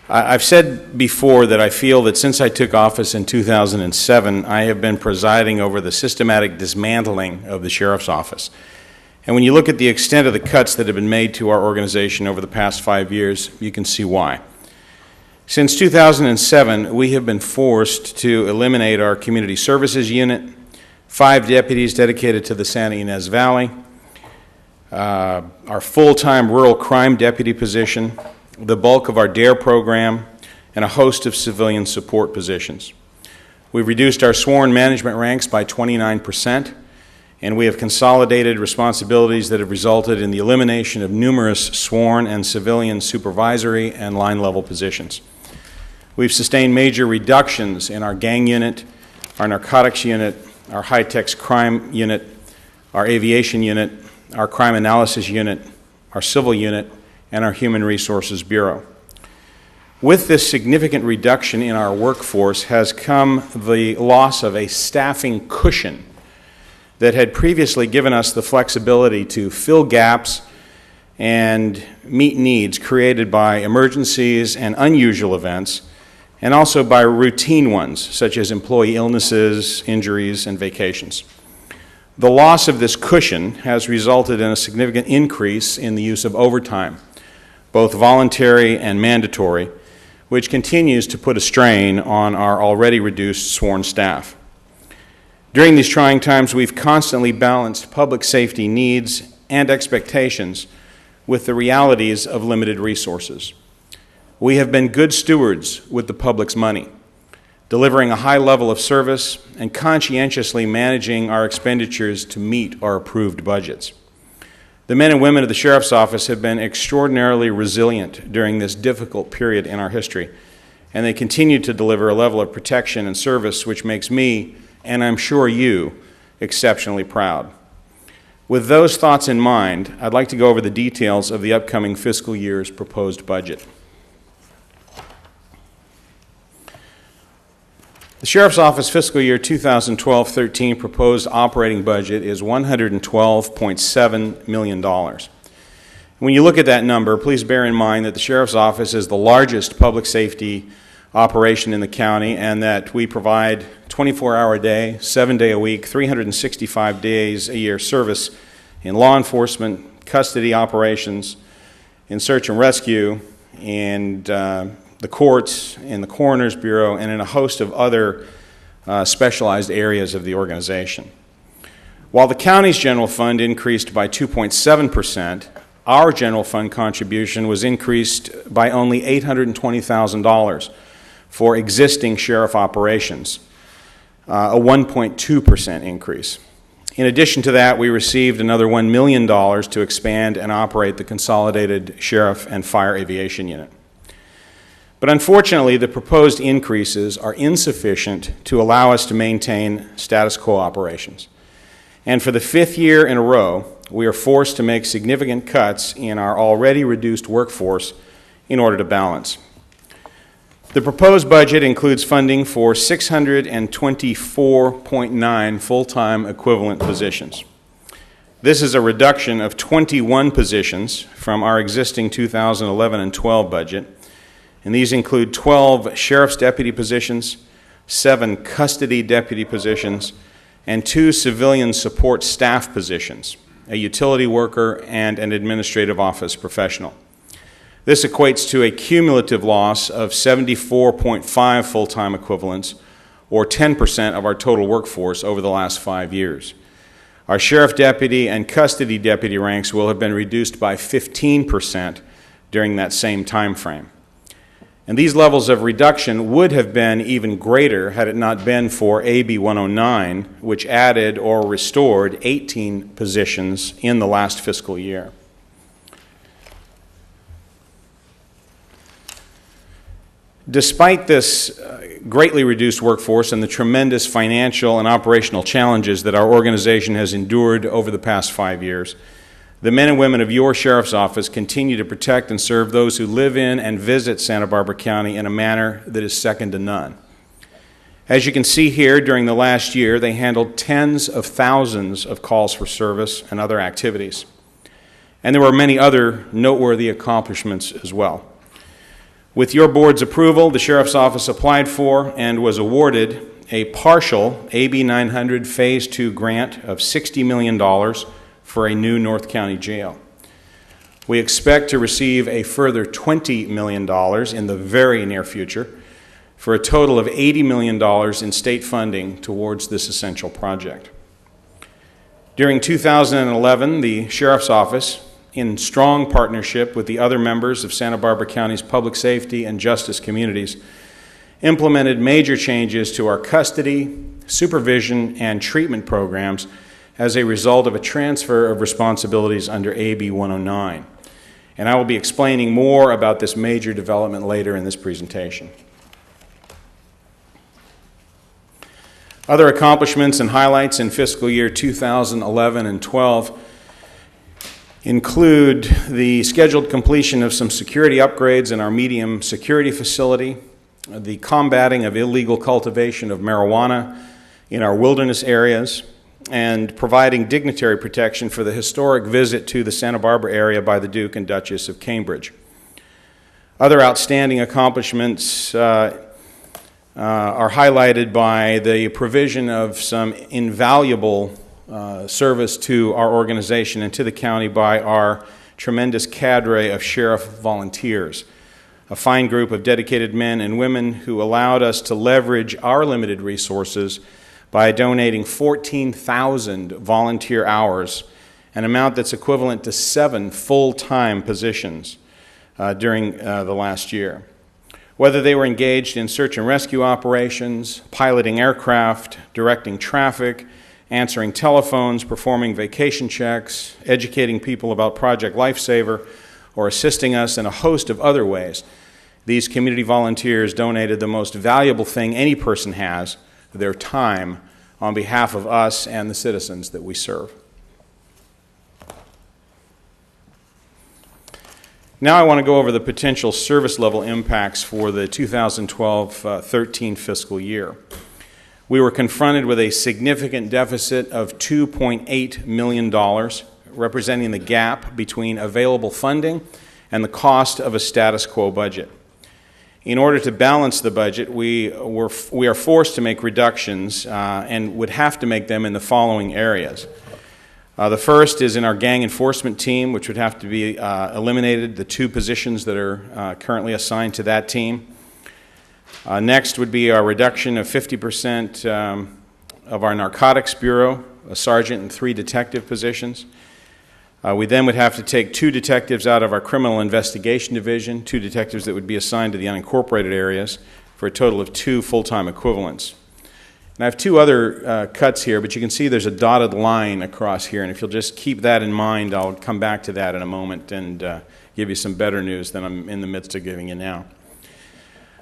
I've said before that I feel that since I took office in 2007, I have been presiding over the systematic dismantling of the Sheriff's Office. And when you look at the extent of the cuts that have been made to our organization over the past 5 years, you can see why. Since 2007, we have been forced to eliminate our Community Services Unit, 5 deputies dedicated to the Santa Ynez Valley, our full-time rural crime deputy position, the bulk of our DARE program, and a host of civilian support positions. We've reduced our sworn management ranks by 29%, and we have consolidated responsibilities that have resulted in the elimination of numerous sworn and civilian supervisory and line-level positions. We've sustained major reductions in our gang unit, our narcotics unit, our high-tech crime unit, our aviation unit, our crime analysis unit, our civil unit, and our Human Resources Bureau. With this significant reduction in our workforce has come the loss of a staffing cushion that had previously given us the flexibility to fill gaps and meet needs created by emergencies and unusual events, and also by routine ones, such as employee illnesses, injuries, and vacations. The loss of this cushion has resulted in a significant increase in the use of overtime, both voluntary and mandatory, which continues to put a strain on our already reduced sworn staff. During these trying times, we've constantly balanced public safety needs and expectations with the realities of limited resources. We have been good stewards with the public's money, delivering a high level of service and conscientiously managing our expenditures to meet our approved budgets. The men and women of the Sheriff's Office have been extraordinarily resilient during this difficult period in our history, and they continue to deliver a level of protection and service which makes me, and I'm sure you, exceptionally proud. With those thoughts in mind, I'd like to go over the details of the upcoming fiscal year's proposed budget. The Sheriff's Office fiscal year 2012-13 proposed operating budget is $112.7 million. When you look at that number, please bear in mind that the Sheriff's Office is the largest public safety operation in the county and that we provide 24-hour a day, 7-day a week, 365 days a year service in law enforcement, custody operations, in search and rescue, and the courts, in the Coroner's Bureau, and in a host of other specialized areas of the organization. While the county's general fund increased by 2.7%, our general fund contribution was increased by only $820,000 for existing sheriff operations, a 1.2% increase. In addition to that, we received another $1 million to expand and operate the Consolidated Sheriff and Fire Aviation Unit. But unfortunately, the proposed increases are insufficient to allow us to maintain status quo operations. And for the 5th year in a row, we are forced to make significant cuts in our already reduced workforce in order to balance. The proposed budget includes funding for 624.9 full-time equivalent positions. This is a reduction of 21 positions from our existing 2011 and 12 budget, and these include 12 sheriff's deputy positions, 7 custody deputy positions, and 2 civilian support staff positions, a utility worker and an administrative office professional. This equates to a cumulative loss of 74.5 full-time equivalents, or 10% of our total workforce over the last 5 years. Our sheriff deputy and custody deputy ranks will have been reduced by 15% during that same time frame. And these levels of reduction would have been even greater had it not been for AB 109, which added or restored 18 positions in the last fiscal year. Despite this greatly reduced workforce and the tremendous financial and operational challenges that our organization has endured over the past 5 years, the men and women of your Sheriff's Office continue to protect and serve those who live in and visit Santa Barbara County in a manner that is second to none. As you can see here, during the last year, they handled tens of thousands of calls for service and other activities. And there were many other noteworthy accomplishments as well. With your board's approval, the Sheriff's Office applied for and was awarded a partial AB 900 Phase 2 grant of $60 million for a new North County jail. We expect to receive a further $20 million in the very near future for a total of $80 million in state funding towards this essential project. During 2011, the Sheriff's Office, in strong partnership with the other members of Santa Barbara County's public safety and justice communities, implemented major changes to our custody, supervision, and treatment programs as a result of a transfer of responsibilities under AB 109. And I will be explaining more about this major development later in this presentation. Other accomplishments and highlights in fiscal year 2011 and 12 include the scheduled completion of some security upgrades in our medium security facility, the combating of illegal cultivation of marijuana in our wilderness areas, and providing dignitary protection for the historic visit to the Santa Barbara area by the Duke and Duchess of Cambridge. Other outstanding accomplishments are highlighted by the provision of some invaluable service to our organization and to the county by our tremendous cadre of sheriff volunteers, a fine group of dedicated men and women who allowed us to leverage our limited resources by donating 14,000 volunteer hours, an amount that's equivalent to 7 full-time positions during the last year. Whether they were engaged in search and rescue operations, piloting aircraft, directing traffic, answering telephones, performing vacation checks, educating people about Project Lifesaver, or assisting us in a host of other ways, these community volunteers donated the most valuable thing any person has, their time, on behalf of us and the citizens that we serve. Now I want to go over the potential service level impacts for the 2012-13 fiscal year. We were confronted with a significant deficit of $2.8 million, representing the gap between available funding and the cost of a status quo budget. In order to balance the budget, we are forced to make reductions and would have to make them in the following areas. The first is in our gang enforcement team, which would have to be eliminated, the 2 positions that are currently assigned to that team. Next would be our reduction of 50% of our narcotics bureau, a sergeant and 3 detective positions. We then would have to take 2 detectives out of our criminal investigation division, 2 detectives that would be assigned to the unincorporated areas, for a total of 2 full-time equivalents. And I have 2 other cuts here, but you can see there's a dotted line across here, and if you'll just keep that in mind, I'll come back to that in a moment and give you some better news than I'm in the midst of giving you now.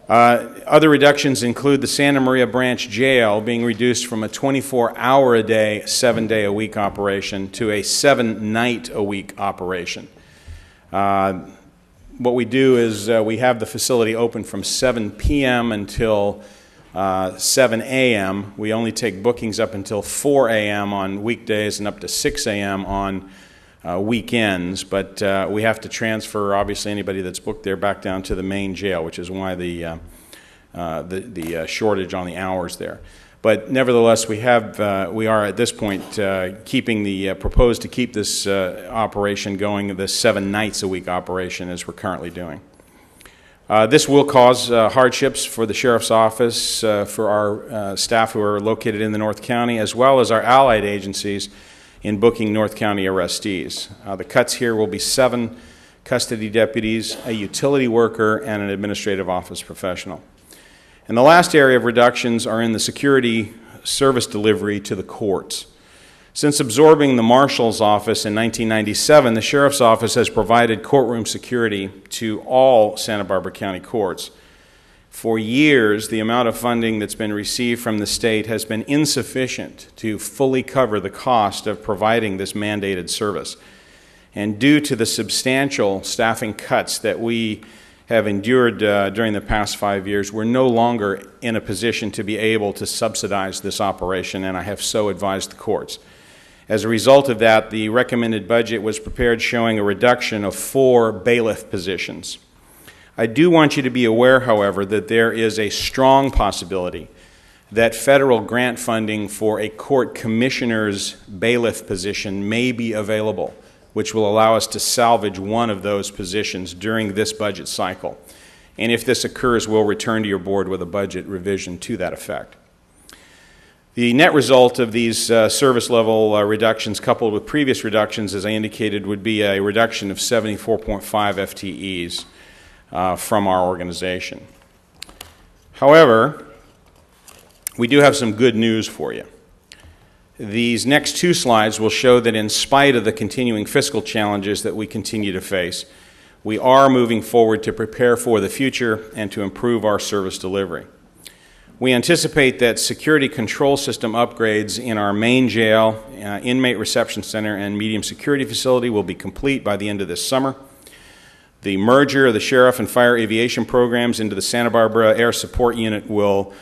Other reductions include the Santa Maria Branch Jail being reduced from a 24-hour-a-day, 7-day-a-week operation to a 7-night-a-week operation. What we do is we have the facility open from 7 p.m. until 7 a.m. We only take bookings up until 4 a.m. on weekdays and up to 6 a.m. on weekends, but we have to transfer, obviously, anybody that's booked there back down to the main jail, which is why the shortage on the hours there. But nevertheless, we are at this point proposed to keep this operation going, the 7 nights a week operation as we're currently doing. This will cause hardships for the Sheriff's Office, for our staff who are located in the North County, as well as our allied agencies in booking North County arrestees. The cuts here will be 7 custody deputies, a utility worker, and an administrative office professional. And the last area of reductions are in the security service delivery to the courts. Since absorbing the Marshal's office in 1997, the Sheriff's Office has provided courtroom security to all Santa Barbara County courts. For years, the amount of funding that's been received from the state has been insufficient to fully cover the cost of providing this mandated service. And due to the substantial staffing cuts that we have endured during the past 5 years, we're no longer in a position to be able to subsidize this operation, and I have so advised the courts. As a result of that, the recommended budget was prepared showing a reduction of 4 bailiff positions. I do want you to be aware, however, that there is a strong possibility that federal grant funding for a court commissioner's bailiff position may be available, which will allow us to salvage one of those positions during this budget cycle. And if this occurs, we'll return to your board with a budget revision to that effect. The net result of these service level reductions coupled with previous reductions, as I indicated, would be a reduction of 74.5 FTEs from our organization. However, we do have some good news for you. These next 2 slides will show that in spite of the continuing fiscal challenges that we continue to face, we are moving forward to prepare for the future and to improve our service delivery. We anticipate that security control system upgrades in our main jail, inmate reception center, and medium security facility will be complete by the end of this summer. The merger of the Sheriff and Fire Aviation programs into the Santa Barbara Air Support Unit will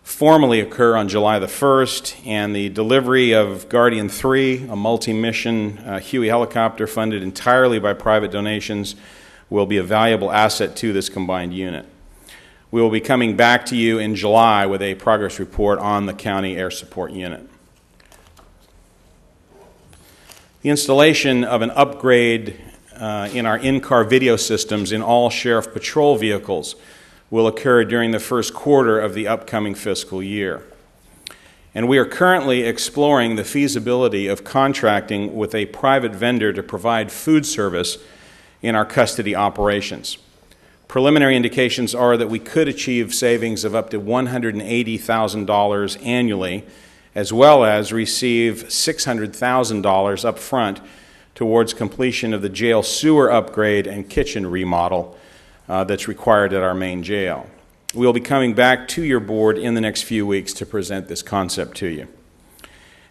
formally occur on July the 1st, and the delivery of Guardian 3, a multi-mission Huey helicopter funded entirely by private donations, will be a valuable asset to this combined unit. We will be coming back to you in July with a progress report on the County Air Support Unit. The installation of an upgrade in our in-car video systems in all Sheriff Patrol vehicles will occur during the first quarter of the upcoming fiscal year. and we are currently exploring the feasibility of contracting with a private vendor to provide food service in our custody operations. Preliminary indications are that we could achieve savings of up to $180,000 annually, as well as receive $600,000 up front towards completion of the jail sewer upgrade and kitchen remodel that's required at our main jail. We'll be coming back to your board in the next few weeks to present this concept to you.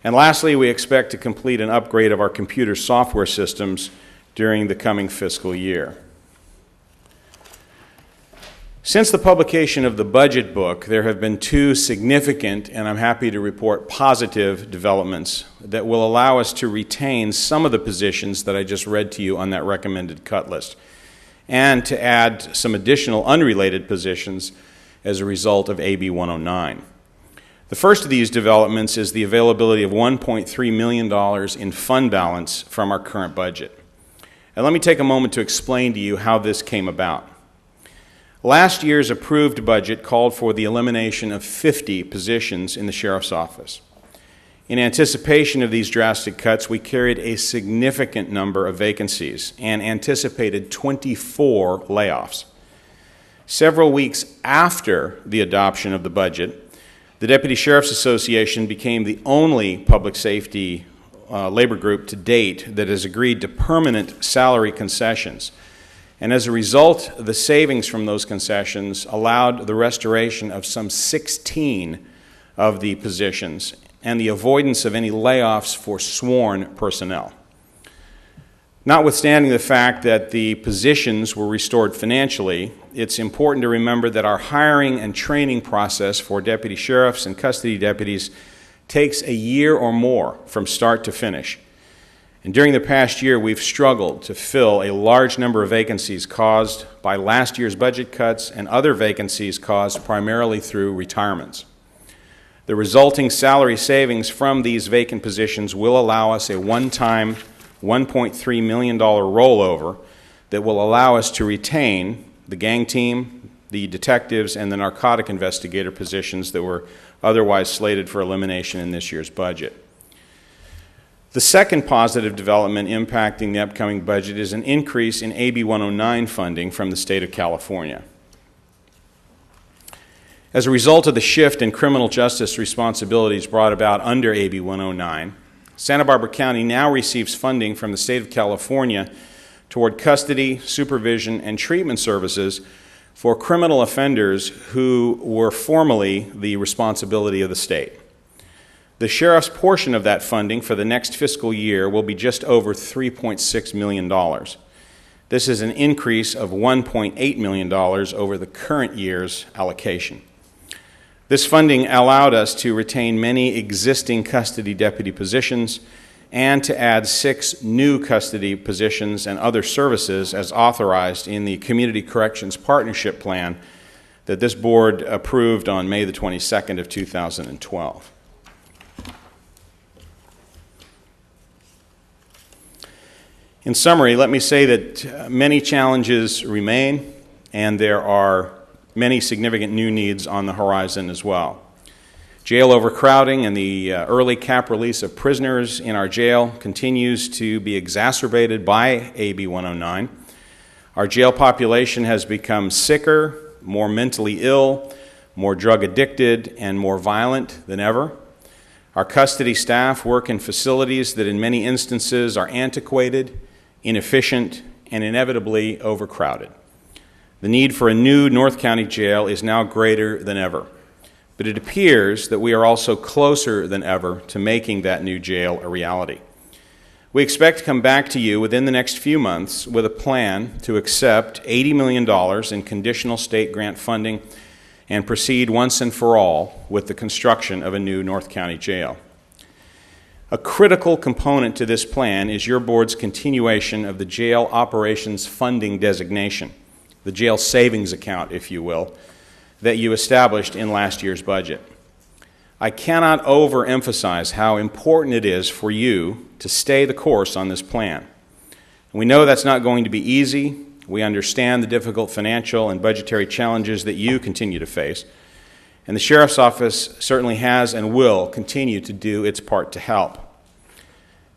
And lastly, we expect to complete an upgrade of our computer software systems during the coming fiscal year. Since the publication of the budget book, there have been two significant, and I'm happy to report positive developments that will allow us to retain some of the positions that I just read to you on that recommended cut list, and to add some additional unrelated positions as a result of AB 109. The first of these developments is the availability of $1.3 million in fund balance from our current budget. And let me take a moment to explain to you how this came about. Last year's approved budget called for the elimination of 50 positions in the Sheriff's Office. In anticipation of these drastic cuts, we carried a significant number of vacancies and anticipated 24 layoffs. Several weeks after the adoption of the budget, the Deputy Sheriff's Association became the only public safety labor group to date that has agreed to permanent salary concessions. And as a result, the savings from those concessions allowed the restoration of some 16 of the positions and the avoidance of any layoffs for sworn personnel. Notwithstanding the fact that the positions were restored financially, it's important to remember that our hiring and training process for deputy sheriffs and custody deputies takes a year or more from start to finish. And during the past year, we've struggled to fill a large number of vacancies caused by last year's budget cuts and other vacancies caused primarily through retirements. The resulting salary savings from these vacant positions will allow us a one-time $1.3 million rollover that will allow us to retain the gang team, the detectives, and the narcotic investigator positions that were otherwise slated for elimination in this year's budget. The second positive development impacting the upcoming budget is an increase in AB 109 funding from the state of California. As a result of the shift in criminal justice responsibilities brought about under AB 109, Santa Barbara County now receives funding from the state of California toward custody, supervision, and treatment services for criminal offenders who were formerly the responsibility of the state. The sheriff's portion of that funding for the next fiscal year will be just over $3.6 million. This is an increase of $1.8 million over the current year's allocation. This funding allowed us to retain many existing custody deputy positions and to add 6 new custody positions and other services as authorized in the Community Corrections Partnership Plan that this board approved on May the 22nd of 2012. In summary, let me say that many challenges remain, and there are many significant new needs on the horizon as well. Jail overcrowding and the early cap release of prisoners in our jail continues to be exacerbated by AB 109. Our jail population has become sicker, more mentally ill, more drug addicted, and more violent than ever. Our custody staff work in facilities that in many instances are antiquated, inefficient, and inevitably overcrowded. The need for a new North County jail is now greater than ever, but it appears that we are also closer than ever to making that new jail a reality. We expect to come back to you within the next few months with a plan to accept $80 million in conditional state grant funding and proceed once and for all with the construction of a new North County jail. A critical component to this plan is your board's continuation of the jail operations funding designation, the jail savings account, if you will, that you established in last year's budget. I cannot overemphasize how important it is for you to stay the course on this plan. We know that's not going to be easy. We understand the difficult financial and budgetary challenges that you continue to face. And the Sheriff's Office certainly has and will continue to do its part to help.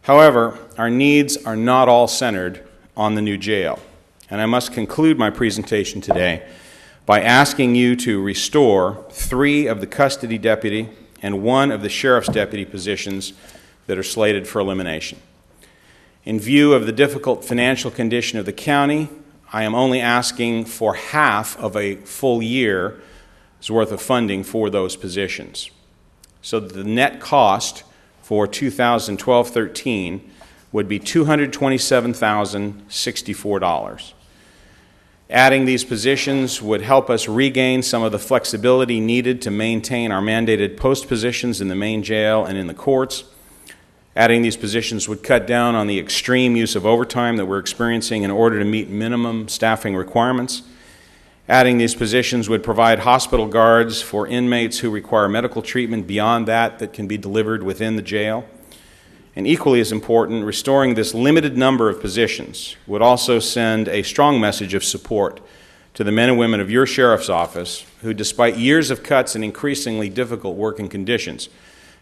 However, our needs are not all centered on the new jail. And I must conclude my presentation today by asking you to restore 3 of the custody deputy and 1 of the sheriff's deputy positions that are slated for elimination. In view of the difficult financial condition of the county, I am only asking for half of a full year's worth of funding for those positions. So that the net cost for 2012-13 would be $227,064. Adding these positions would help us regain some of the flexibility needed to maintain our mandated post positions in the main jail and in the courts. Adding these positions would cut down on the extreme use of overtime that we're experiencing in order to meet minimum staffing requirements. Adding these positions would provide hospital guards for inmates who require medical treatment beyond that can be delivered within the jail. And equally as important, restoring this limited number of positions would also send a strong message of support to the men and women of your sheriff's office who, despite years of cuts and increasingly difficult working conditions,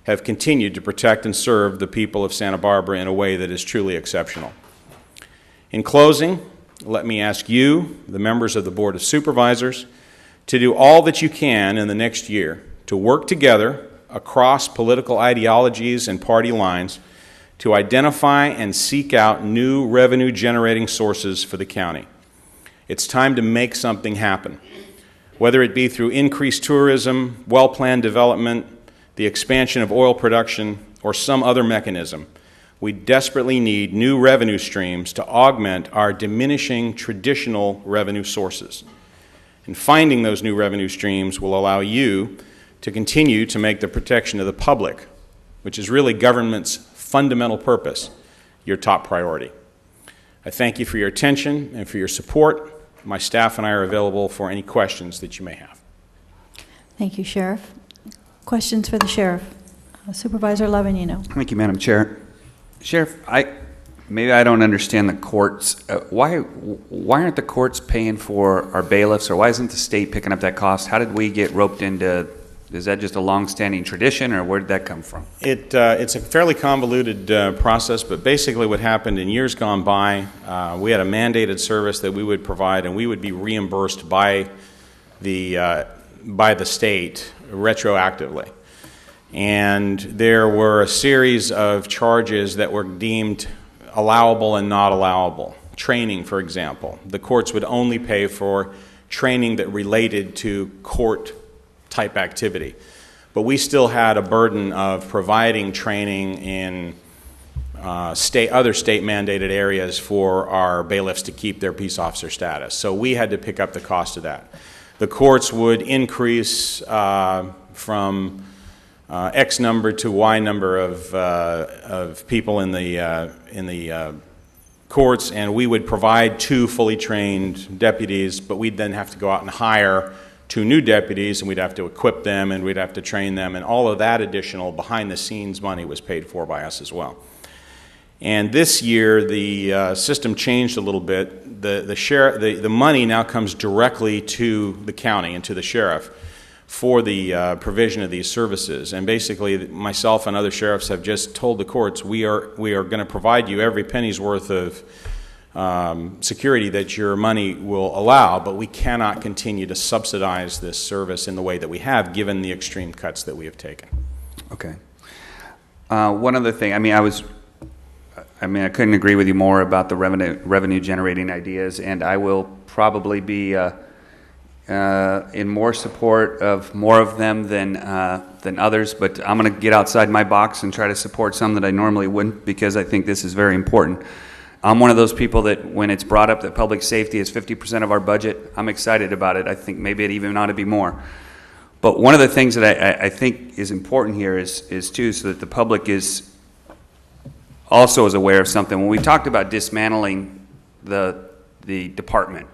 have continued to protect and serve the people of Santa Barbara in a way that is truly exceptional. In closing, let me ask you, the members of the Board of Supervisors, to do all that you can in the next year to work together across political ideologies and party lines to identify and seek out new revenue-generating sources for the county. It's time to make something happen, whether it be through increased tourism, well-planned development, the expansion of oil production, or some other mechanism. We desperately need new revenue streams to augment our diminishing traditional revenue sources. And finding those new revenue streams will allow you to continue to make the protection of the public, which is really government's fundamental purpose, your top priority. I thank you for your attention and for your support. My staff and I are available for any questions that you may have. Thank you, Sheriff. Questions for the Sheriff? Supervisor Lavanino. Thank you, Madam Chair. Sheriff, maybe I don't understand the courts. Why aren't the courts paying for our bailiffs, or why isn't the state picking up that cost? How did we get roped into? Is that just a long-standing tradition, or where did that come from? It's a fairly convoluted process, but basically what happened in years gone by, we had a mandated service that we would provide, and we would be reimbursed by the state retroactively. And there were a series of charges that were deemed allowable and not allowable. Training, for example. The courts would only pay for training that related to court-type activity. But we still had a burden of providing training in other state-mandated areas for our bailiffs to keep their peace officer status. So we had to pick up the cost of that. The courts would increase from X number to Y number of people in the courts, and we would provide 2 fully trained deputies, but we'd then have to go out and hire 2 new deputies, and we'd have to equip them, and we'd have to train them, and all of that additional behind-the-scenes money was paid for by us as well. And this year, the system changed a little bit. The money now comes directly to the county and to the sheriff for the provision of these services. And basically, myself and other sheriffs have just told the courts, we are going to provide you every penny's worth of security that your money will allow, but we cannot continue to subsidize this service in the way that we have, given the extreme cuts that we have taken. Okay. One other thing, I couldn't agree with you more about the revenue generating ideas, and I will probably be in more support of more of them than others, but I'm going to get outside my box and try to support some that I normally wouldn't, because I think this is very important. I'm one of those people that when it's brought up that public safety is 50% of our budget, I'm excited about it. I think maybe it even ought to be more. But one of the things that I think is important here is too, so that the public is aware of something. When we talked about dismantling the department,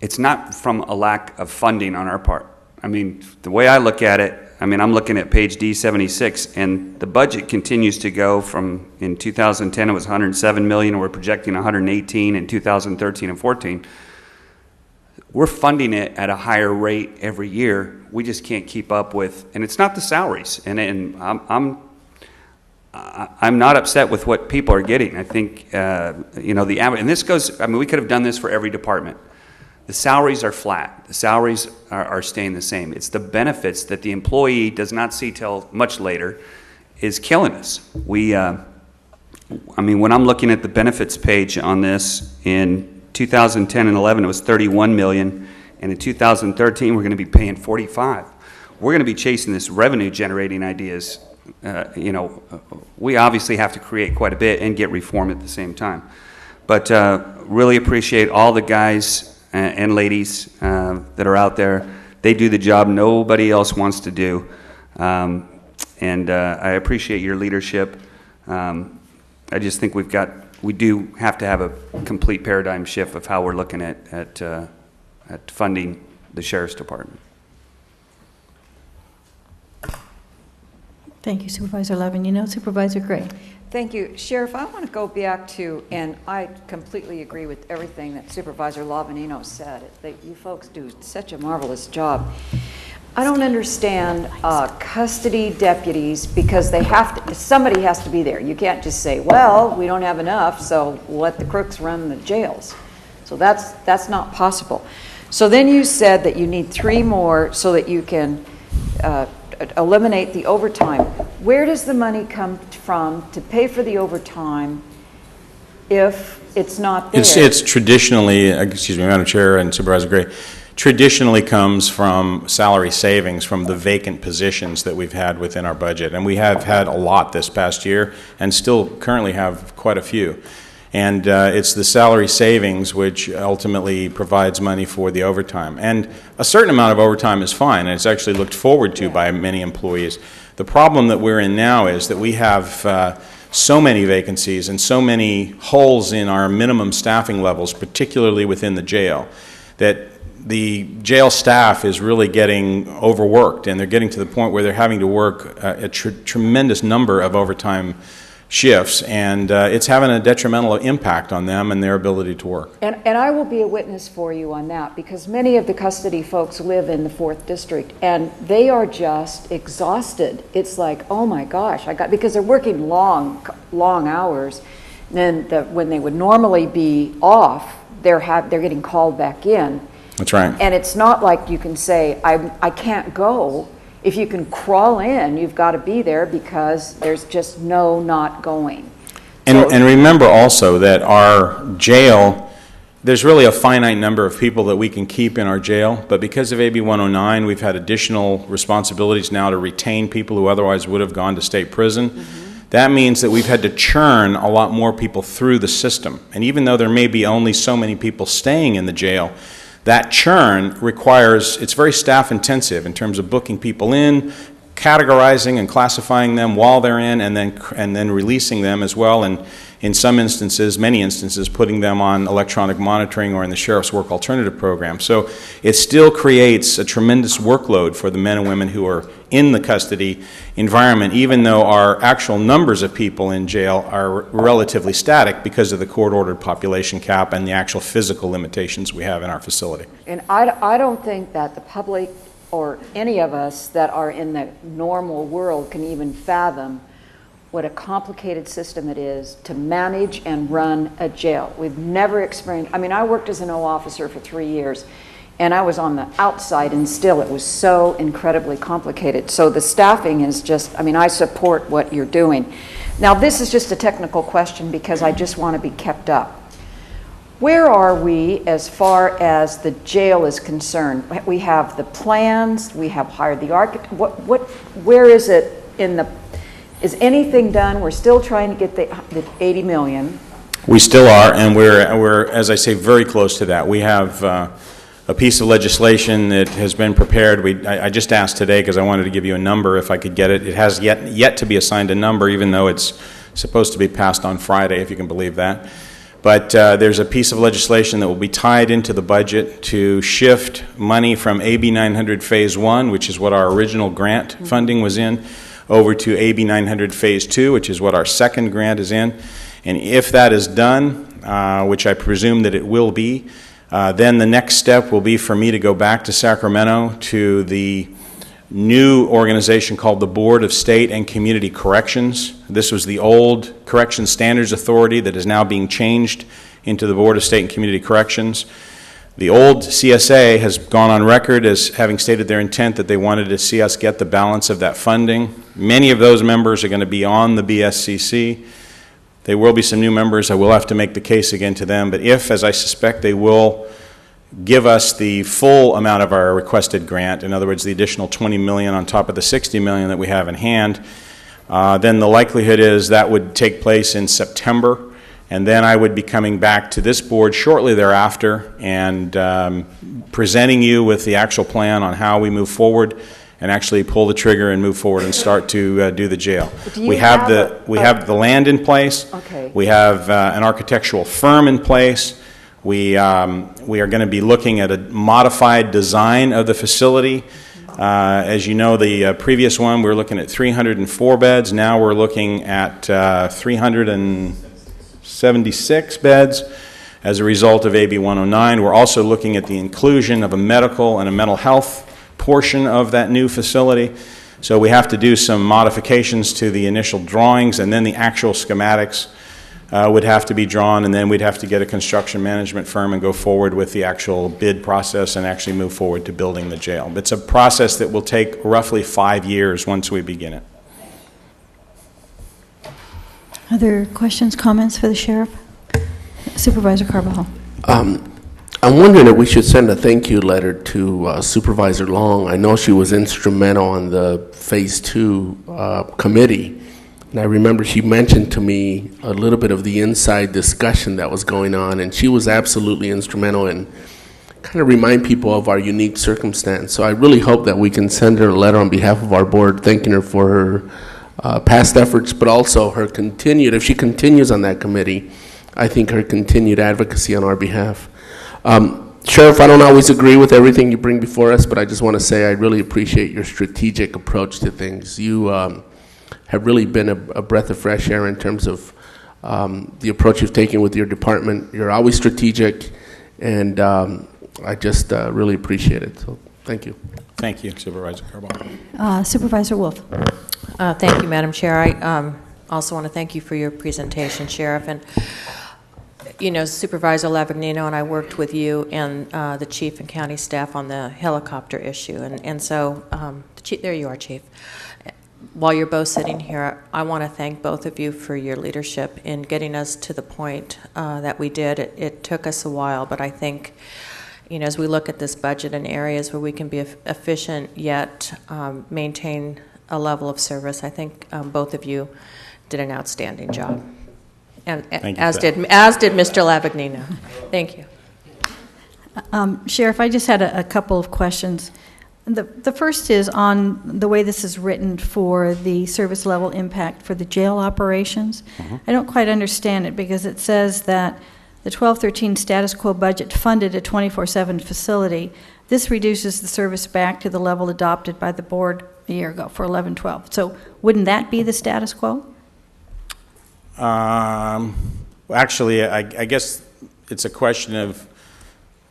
it's not from a lack of funding on our part. The way I look at it, I'm looking at page D76, and the budget continues to go from, in 2010 it was $107 million, and we're projecting $118 in 2013 and 14. we're funding it at a higher rate every year. We just can't keep up with, and it's not the salaries. And I'm not upset with what people are getting. I think, you know, the average, and this goes, I mean, we could have done this for every department. The salaries are flat. The salaries are staying the same. It's the benefits that the employee does not see till much later is killing us. I mean, when I'm looking at the benefits page on this, in 2010 and 11, it was 31 million, and in 2013, we're going to be paying 45. We're going to be chasing this revenue-generating ideas. You know, we obviously have to create quite a bit and get reform at the same time. But really appreciate all the guys and ladies that are out there. They do the job nobody else wants to do. And I appreciate your leadership. I just think we do have to have a complete paradigm shift of how we're looking at funding the Sheriff's Department. Thank you, Supervisor Levin. You know, Supervisor Gray. Thank you. Sheriff, I want to go back to, and I completely agree with everything that Supervisor Lavanino said. You folks do such a marvelous job. I don't understand custody deputies, because they have to, somebody has to be there. You can't just say, well, we don't have enough, so let the crooks run the jails. So that's not possible. So then you said that you need 3 more so that you can eliminate the overtime. Where does the money come from to pay for the overtime if it's not there? It's traditionally, excuse me, Madam Chair and Supervisor Gray, traditionally comes from salary savings from the vacant positions that we've had within our budget. And we have had a lot this past year and still currently have quite a few. And it's the salary savings which ultimately provides money for the overtime. And a certain amount of overtime is fine, and it's actually looked forward to by many employees. The problem that we're in now is that we have so many vacancies and so many holes in our minimum staffing levels, particularly within the jail, that the jail staff is really getting overworked, and they're getting to the point where they're having to work a tremendous number of overtime shifts, and it's having a detrimental impact on them and their ability to work. And I will be a witness for you on that, because many of the custody folks live in the 4th District, and they are just exhausted. It's like, oh my gosh, because they're working long hours, and then when they would normally be off, they're getting called back in. That's right. And it's not like you can say, I can't go. If you can crawl in, you've got to be there, because there's just no not going. And remember also that our jail, there's really a finite number of people that we can keep in our jail, but because of AB 109, we've had additional responsibilities now to retain people who otherwise would have gone to state prison. Mm-hmm. That means that we've had to churn a lot more people through the system. And even though there may be only so many people staying in the jail, that churn requires, it's very staff intensive in terms of booking people in, categorizing and classifying them while they're in, and then releasing them as well, and in some instances, many instances, putting them on electronic monitoring or in the Sheriff's Work Alternative Program. So it still creates a tremendous workload for the men and women who are in the custody environment, even though our actual numbers of people in jail are relatively static because of the court-ordered population cap and the actual physical limitations we have in our facility. And I don't think that the public or any of us that are in the normal world can even fathom what a complicated system it is to manage and run a jail. We've never experienced, I mean, I worked as an O officer for 3 years, and I was on the outside, and still it was so incredibly complicated. So the staffing is just, I mean, I support what you're doing. Now, this is just a technical question because I just want to be kept up. Where are we as far as the jail is concerned? We have the plans, we have hired the architect. Where is it in the, is anything done? We're still trying to get the 80 million. We still are, and we're, as I say, very close to that. We have a piece of legislation that has been prepared. I just asked today because I wanted to give you a number if I could get it. It has yet to be assigned a number, even though it's supposed to be passed on Friday, if you can believe that. But there's a piece of legislation that will be tied into the budget to shift money from AB 900 Phase 1, which is what our original grant funding was in, over to AB 900 Phase 2, which is what our second grant is in. And if that is done, which I presume that it will be, Then the next step will be for me to go back to Sacramento to the new organization called the Board of State and Community Corrections. This was the old Correction Standards Authority that is now being changed into the Board of State and Community Corrections. The old CSA has gone on record as having stated their intent that they wanted to see us get the balance of that funding. Many of those members are going to be on the BSCC. There will be some new members. I will have to make the case again to them, but if, as I suspect they will, give us the full amount of our requested grant, in other words, the additional $20 million on top of the $60 million that we have in hand, then the likelihood is that would take place in September, and then I would be coming back to this board shortly thereafter and presenting you with the actual plan on how we move forward and actually pull the trigger and move forward and start to do the jail. We have the land in place. Okay. We have an architectural firm in place. We are going to be looking at a modified design of the facility. As you know, the previous one, we were looking at 304 beds. Now we're looking at 376 beds as a result of AB 109. We're also looking at the inclusion of a medical and a mental health portion of that new facility. So we have to do some modifications to the initial drawings, and then the actual schematics would have to be drawn, and then we'd have to get a construction management firm and go forward with the actual bid process and actually move forward to building the jail. It's a process that will take roughly 5 years once we begin it. Other questions, comments for the sheriff? Supervisor Carbajal. I'm wondering if we should send a thank you letter to Supervisor Long. I know she was instrumental on the Phase 2 committee. And I remember she mentioned to me a little bit of the inside discussion that was going on, and she was absolutely instrumental in kind of remind people of our unique circumstance. So I really hope that we can send her a letter on behalf of our board thanking her for her past efforts, but also her continued, if she continues on that committee, I think her continued advocacy on our behalf. Sheriff, I don't always agree with everything you bring before us, but I just want to say I really appreciate your strategic approach to things. You have really been a breath of fresh air in terms of the approach you've taken with your department. You're always strategic, and I just really appreciate it. So thank you. Thank you, Supervisor Carbajal. Supervisor Wolf. Thank you, Madam Chair. I also want to thank you for your presentation, Sheriff. And you know, Supervisor Lavagnino and I worked with you and the chief and county staff on the helicopter issue. And so, there you are, Chief. While you're both sitting here, I want to thank both of you for your leadership in getting us to the point that we did. It took us a while, but I think, you know, as we look at this budget in areas where we can be efficient yet maintain a level of service, I think both of you did an outstanding job. And as did Mr. Lavagnino. Thank you. Sheriff, I just had a couple of questions. The first is on the way this is written for the service level impact for the jail operations. I don't quite understand it because it says that the 12-13 status quo budget funded a 24/7 facility. This reduces the service back to the level adopted by the board a year ago for 11-12. So wouldn't that be the status quo? Actually, I guess it's a question of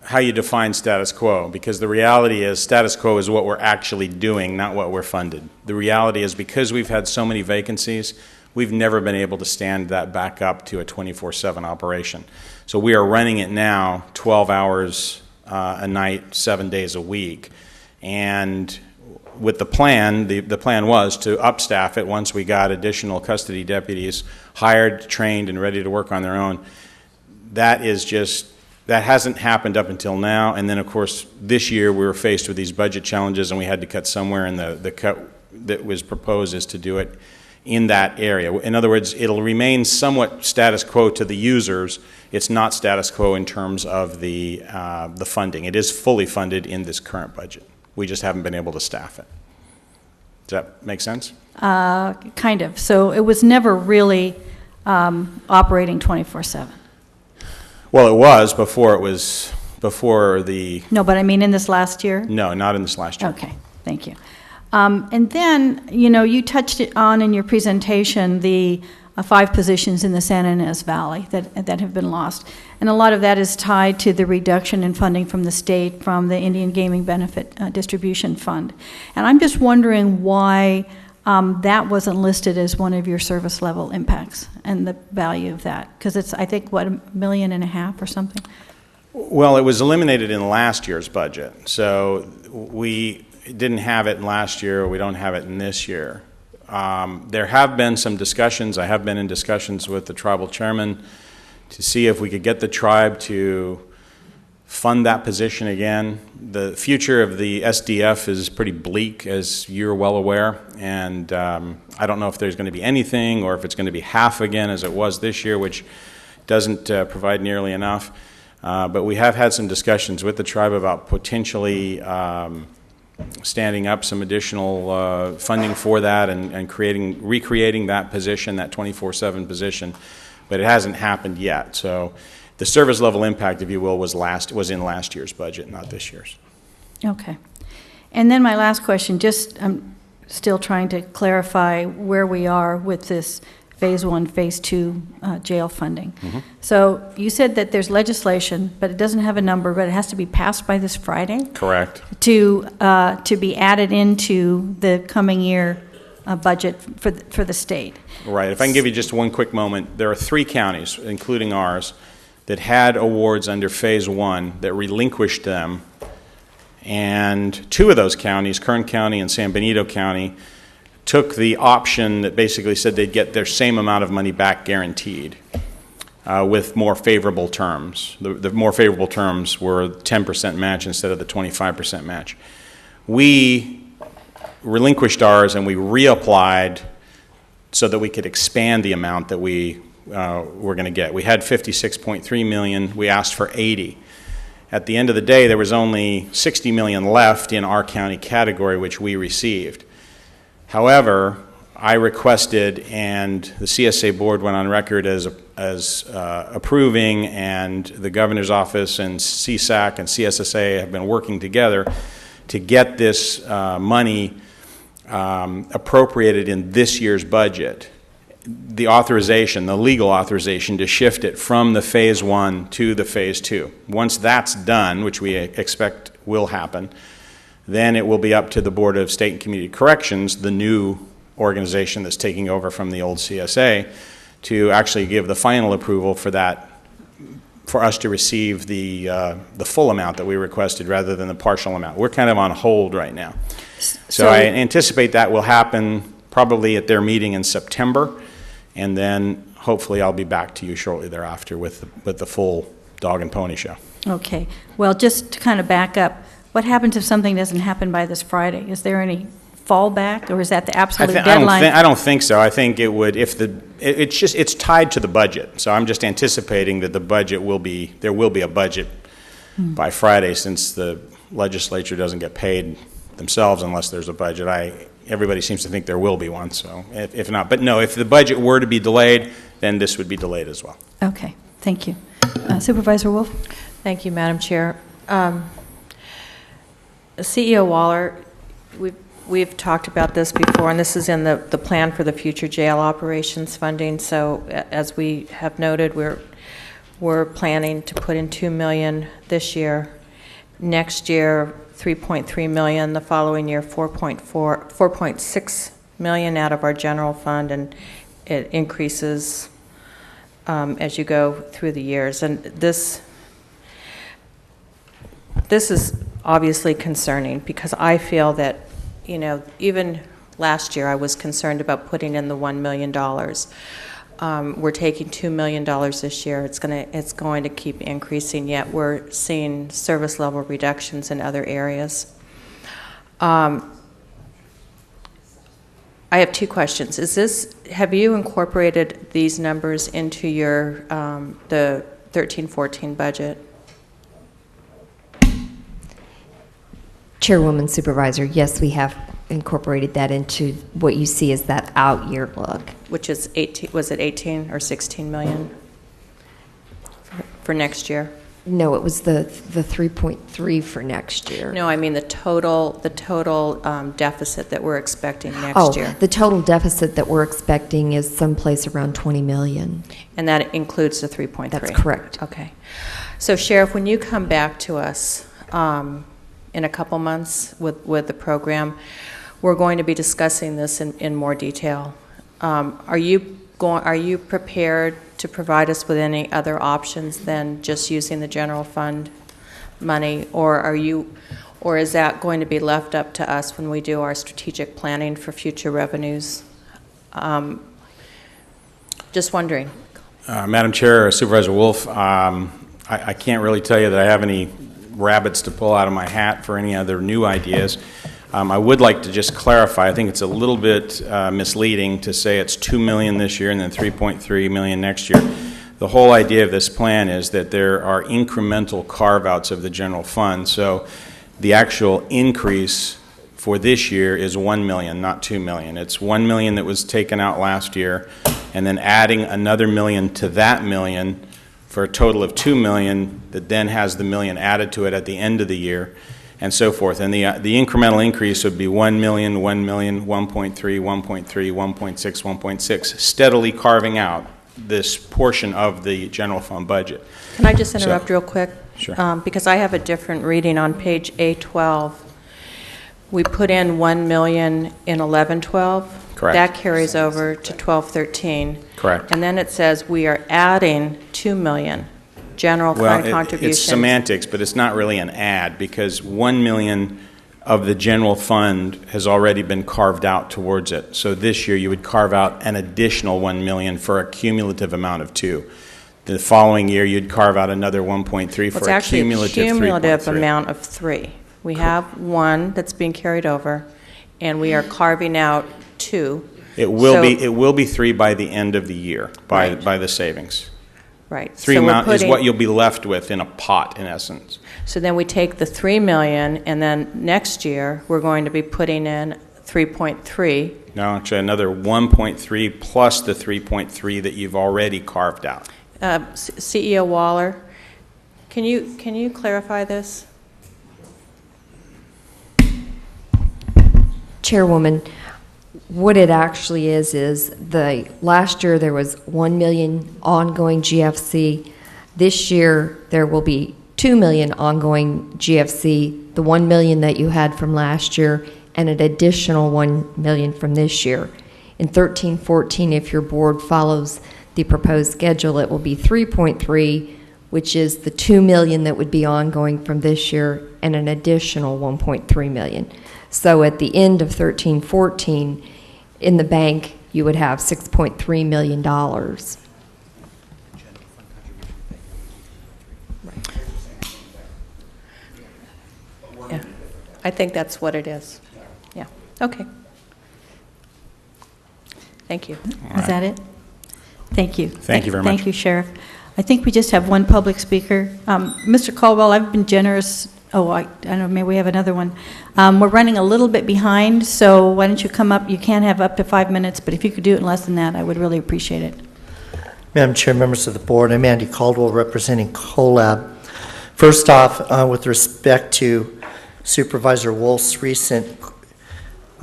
how you define status quo, because the reality is status quo is what we're actually doing, not what we're funded. The reality is because we've had so many vacancies, we've never been able to stand that back up to a 24/7 operation. So we are running it now 12 hours a night, 7 days a week. And with the plan, the plan was to upstaff it once we got additional custody deputies hired, trained, and ready to work on their own. That hasn't happened up until now. And then, of course, this year we were faced with these budget challenges, and we had to cut somewhere, and the cut that was proposed is to do it in that area. In other words, it'll remain somewhat status quo to the users. It's not status quo in terms of the funding. It is fully funded in this current budget. We just haven't been able to staff it. Does that make sense? Kind of. So it was never really operating 24/7. Well, it was before the... No, but I mean in this last year? No, not in this last year. Okay, thank you. And then, you know, you touched it on in your presentation the 5 positions in the San Ynez Valley that have been lost. And a lot of that is tied to the reduction in funding from the state, from the Indian Gaming Benefit Distribution Fund. And I'm just wondering why that wasn't listed as one of your service level impacts and the value of that, because it's, I think, what, $1.5 million or something? Well, it was eliminated in last year's budget, so we didn't have it in last year, we don't have it in this year. There have been some discussions. I have been in discussions with the tribal chairman to see if we could get the tribe to fund that position again. The future of the SDF is pretty bleak, as you're well aware, and I don't know if there's going to be anything or if it's going to be half again as it was this year, which doesn't provide nearly enough. But we have had some discussions with the tribe about potentially standing up some additional funding for that and recreating that position, that 24/7 position, but it hasn't happened yet. So the service level impact, if you will, was in last year's budget, not this year's. Okay. And then my last question, I'm still trying to clarify where we are with this Phase 1, Phase 2 jail funding. Mm-hmm. So you said that there's legislation, but it doesn't have a number, but it has to be passed by this Friday? Correct. To be added into the coming year budget for the state. Right. If I can give you just one quick moment, there are 3 counties, including ours, that had awards under Phase 1 that relinquished them, and 2 of those counties, Kern County and San Benito County, took the option that basically said they'd get their same amount of money back guaranteed with more favorable terms. The more favorable terms were 10% match instead of the 25% match. We relinquished ours and we reapplied so that we could expand the amount that we were going to get. We had $56.3 million. We asked for 80. At the end of the day, there was only $60 million left in our county category, which we received. However, I requested, and the CSA board went on record as approving, and the governor's office and CSAC and CSSA have been working together to get this money appropriated in this year's budget. The authorization, the legal authorization to shift it from the Phase 1 to the Phase 2. Once that's done, which we expect will happen, then it will be up to the Board of State and Community Corrections, the new organization that's taking over from the old CSA, to actually give the final approval for that, for us to receive the full amount that we requested rather than the partial amount. We're kind of on hold right now. So I anticipate that will happen probably at their meeting in September, and then hopefully I'll be back to you shortly thereafter with the full dog and pony show. Okay. Well, just to kind of back up, what happens if something doesn't happen by this Friday? Is there any fallback, or is that the absolute deadline? I don't think so. I think it would, it's tied to the budget. So I'm just anticipating that there will be a budget by Friday, since the legislature doesn't get paid themselves unless there's a budget. Everybody seems to think there will be one, so if not. But no, if the budget were to be delayed, then this would be delayed as well. Okay, thank you. Supervisor Wolf? Thank you, Madam Chair. CEO Waller, we've talked about this before, and this is in the plan for the future jail operations funding. So as we have noted, we're planning to put in $2 million this year. Next year, $3.3 million. The following year, $4.6 million out of our general fund, and it increases as you go through the years. And this is obviously concerning, because I feel that, even last year I was concerned about putting in the $1 million. We're taking $2 million this year. It's going to keep increasing, yet we're seeing service level reductions in other areas. I have 2 questions. Have you incorporated these numbers into your the 13-14 budget? Chairwoman, Supervisor, yes, we have incorporated that into what you see as that out-year look. Which is 18, was it 18 or 16 million for next year? No, it was the 3.3 for next year. No, I mean the total deficit that we're expecting next year. The total deficit that we're expecting is someplace around 20 million. And that includes the 3.3? That's correct. Okay. So Sheriff, when you come back to us in a couple months with the program, we're going to be discussing this in more detail. Are you prepared to provide us with any other options than just using the general fund money, or is that going to be left up to us when we do our strategic planning for future revenues? Just wondering. Madam Chair, Supervisor Wolf, I can't really tell you that I have any rabbits to pull out of my hat for any other new ideas. I would like to just clarify, I think it's a little bit misleading to say it's $2 million this year and then $3.3 million next year. The whole idea of this plan is that there are incremental carve-outs of the general fund, so the actual increase for this year is $1 million, not $2 million. It's $1 million that was taken out last year, and then adding another $1 million to that $1 million for a total of $2 million that then has the $1 million added to it at the end of the year, and so forth. And the incremental increase would be 1 million, 1 million, 1.3, 1.3, 1.6, 1.6, steadily carving out this portion of the general fund budget. Can I just interrupt real quick? Sure. Because I have a different reading on page A12. We put in 1 million in 11-12. Correct. That carries over to 12-13. Correct. And then it says we are adding 2 million. General fund contributions. It's semantics, but it's not really an add because 1 million of the general fund has already been carved out towards it. So this year you would carve out an additional 1 million for a cumulative amount of 2. The following year you'd carve out another 1.3 for a cumulative 3.3. It's actually a cumulative amount of 3. We have 1 that's being carried over, and we are carving out 2. It will be 3 by the end of the year by the savings. Right. 3 amount is what you'll be left with in a pot, in essence. So then we take the 3 million, and then next year we're going to be putting in 3.3. No, actually another 1.3 plus the 3.3 that you've already carved out. CEO Waller, can you clarify this? Chairwoman, what it actually is the last year there was 1 million ongoing GFC. This year there will be 2 million ongoing GFC, the 1 million that you had from last year, and an additional 1 million from this year. In 13-14, if your board follows the proposed schedule, it will be 3.3, which is the 2 million that would be ongoing from this year, and an additional 1.3 million. So at the end of 13-14, in the bank, you would have $6.3 million. Yeah, I think that's what it is. Yeah, okay. Thank you. Is that it? Thank you. Thank you very much. Thank you, Sheriff. I think we just have one public speaker. Mr. Caldwell, I've been generous. Oh, I don't know, maybe we have another one. We're running a little bit behind, so why don't you come up? You can have up to 5 minutes, but if you could do it in less than that, I would really appreciate it. Madam Chair, members of the board, I'm Andy Caldwell representing COLAB. First off, with respect to Supervisor Wolf's recent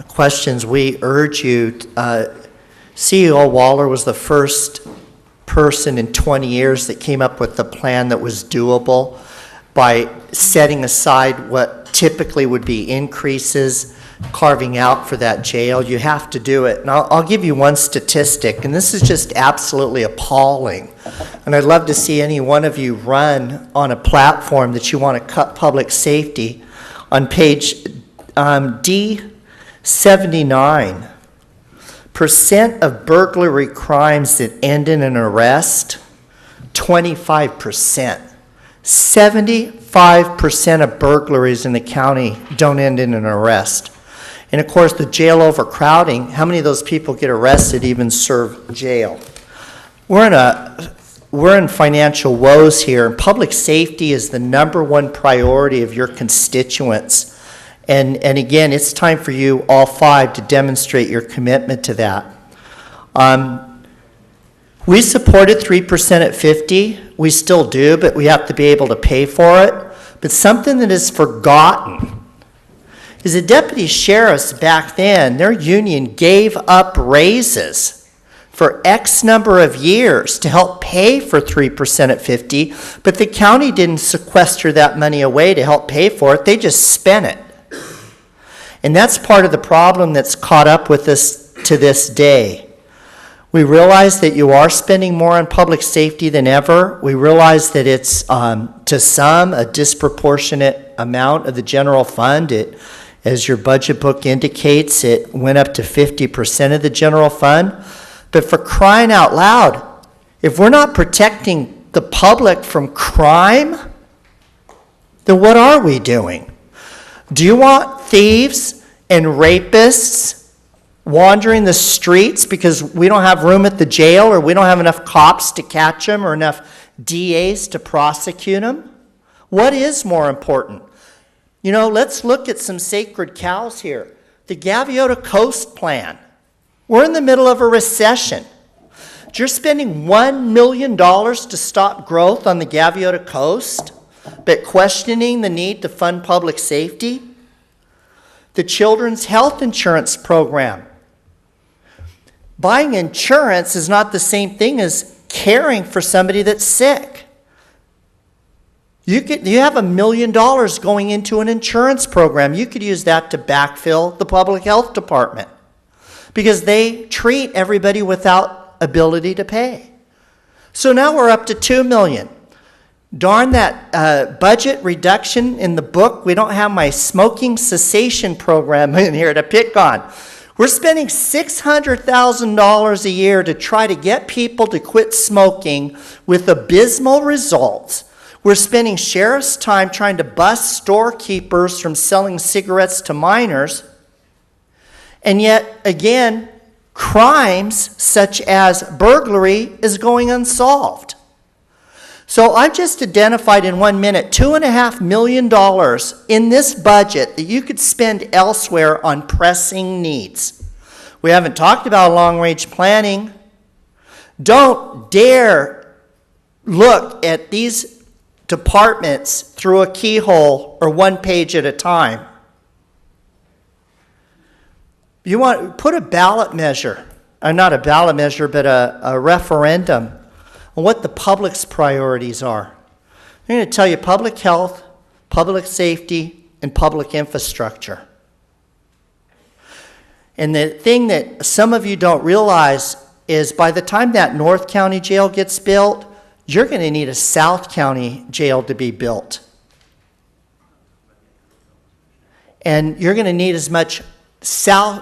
questions, we urge you, CEO Waller was the first person in 20 years that came up with a plan that was doable by setting aside what typically would be increases, carving out for that jail. You have to do it. And I'll give you one statistic, and this is just absolutely appalling. And I'd love to see any one of you run on a platform that you want to cut public safety. On page D79, percent of burglary crimes that end in an arrest, 25%. 75% of burglaries in the county don't end in an arrest. And of course, the jail overcrowding, how many of those people get arrested, even serve jail? We're in financial woes here. Public safety is the #1 priority of your constituents. And again, it's time for you, all 5, to demonstrate your commitment to that. We supported 3% at 50. We still do, but we have to be able to pay for it. But something that is forgotten is the deputy sheriffs back then, their union gave up raises for X number of years to help pay for 3% at 50, but the county didn't sequester that money away to help pay for it. They just spent it. And that's part of the problem that's caught up with us to this day. We realize that you are spending more on public safety than ever. We realize that it's, to some, a disproportionate amount of the general fund. As your budget book indicates, it went up to 50% of the general fund. But for crying out loud, if we're not protecting the public from crime, then what are we doing? Do you want thieves and rapists wandering the streets because we don't have room at the jail, or we don't have enough cops to catch them, or enough DAs to prosecute them? What is more important? You know, let's look at some sacred cows here. The Gaviota Coast Plan. We're in the middle of a recession. You're spending $1 million to stop growth on the Gaviota Coast, but questioning the need to fund public safety? The Children's Health Insurance Program. Buying insurance is not the same thing as caring for somebody that's sick. You have $1 million going into an insurance program. You could use that to backfill the public health department because they treat everybody without ability to pay. So now we're up to $2 million. Darn that budget reduction in the book. We don't have my smoking cessation program in here to pick on. We're spending $600,000 a year to try to get people to quit smoking with abysmal results. We're spending sheriff's time trying to bust storekeepers from selling cigarettes to minors. And yet, again, crimes such as burglary is going unsolved. So I've just identified in 1 minute $2.5 million in this budget that you could spend elsewhere on pressing needs. We haven't talked about long-range planning. Don't dare look at these departments through a keyhole or one page at a time. You want to put a ballot measure, not a ballot measure, but a referendum on what the public's priorities are. I'm going to tell you public health, public safety, and public infrastructure. And the thing that some of you don't realize is by the time that North County jail gets built, you're going to need a South County jail to be built. And you're going to need as much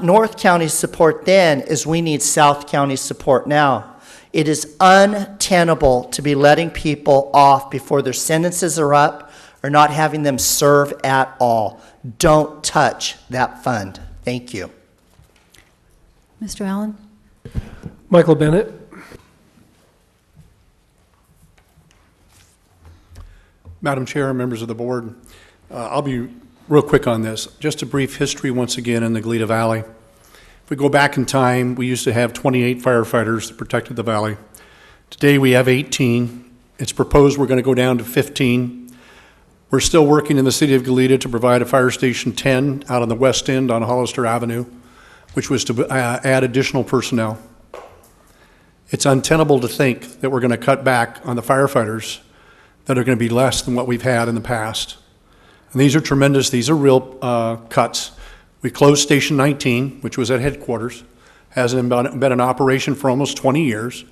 North County support then as we need South County support now. It is untenable to be letting people off before their sentences are up or not having them serve at all. Don't touch that fund. Thank you. Mr. Allen? Michael Bennett. Madam Chair, members of the board, I'll be real quick on this. Just a brief history once again in the Goleta Valley. If we go back in time, we used to have 28 firefighters that protected the valley. Today we have 18. It's proposed we're going to go down to 15. We're still working in the city of Goleta to provide a fire station 10 out on the west end on Hollister Avenue, which was to add additional personnel. It's untenable to think that we're going to cut back on the firefighters that are going to be less than what we've had in the past. And these are tremendous, these are real cuts. We closed Station 19, which was at headquarters, hasn't been in operation for almost 20 years.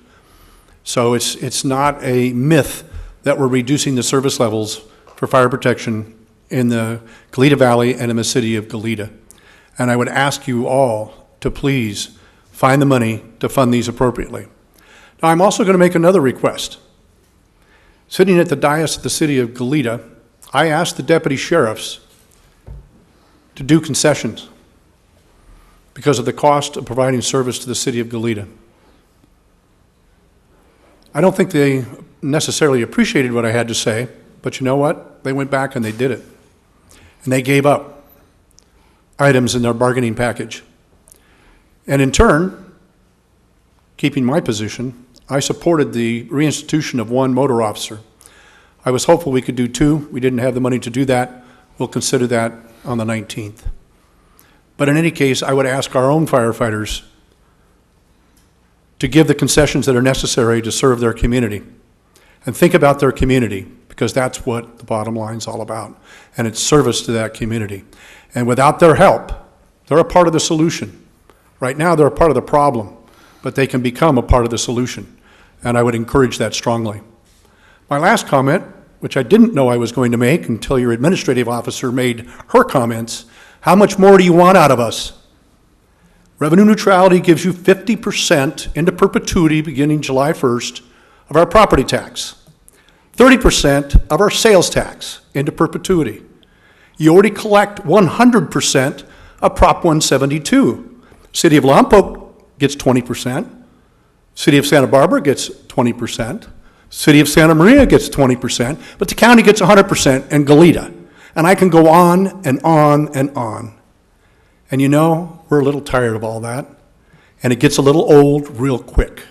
So it's not a myth that we're reducing the service levels for fire protection in the Goleta Valley and in the city of Goleta. And I would ask you all to please find the money to fund these appropriately. Now, I'm also going to make another request. Sitting at the dais of the city of Goleta, I asked the deputy sheriffs to do concessions because of the cost of providing service to the city of Goleta. I don't think they necessarily appreciated what I had to say, but you know what? They went back and they did it. And they gave up items in their bargaining package. And in turn, keeping my position, I supported the reinstitution of 1 motor officer. I was hopeful we could do 2. We didn't have the money to do that. We'll consider that on the 19th. But in any case, I would ask our own firefighters to give the concessions that are necessary to serve their community. And think about their community, because that's what the bottom line is all about. And it's service to that community. And without their help, they're a part of the solution. Right now, they're a part of the problem, but they can become a part of the solution. And I would encourage that strongly. My last comment, which I didn't know I was going to make until your administrative officer made her comments, how much more do you want out of us? Revenue neutrality gives you 50% into perpetuity beginning July 1st of our property tax, 30% of our sales tax into perpetuity. You already collect 100% of Prop 172. City of Lompoc gets 20%. City of Santa Barbara gets 20%. City of Santa Maria gets 20%, but the county gets 100% and Goleta. And I can go on and on and on. And you know, we're a little tired of all that, and it gets a little old real quick.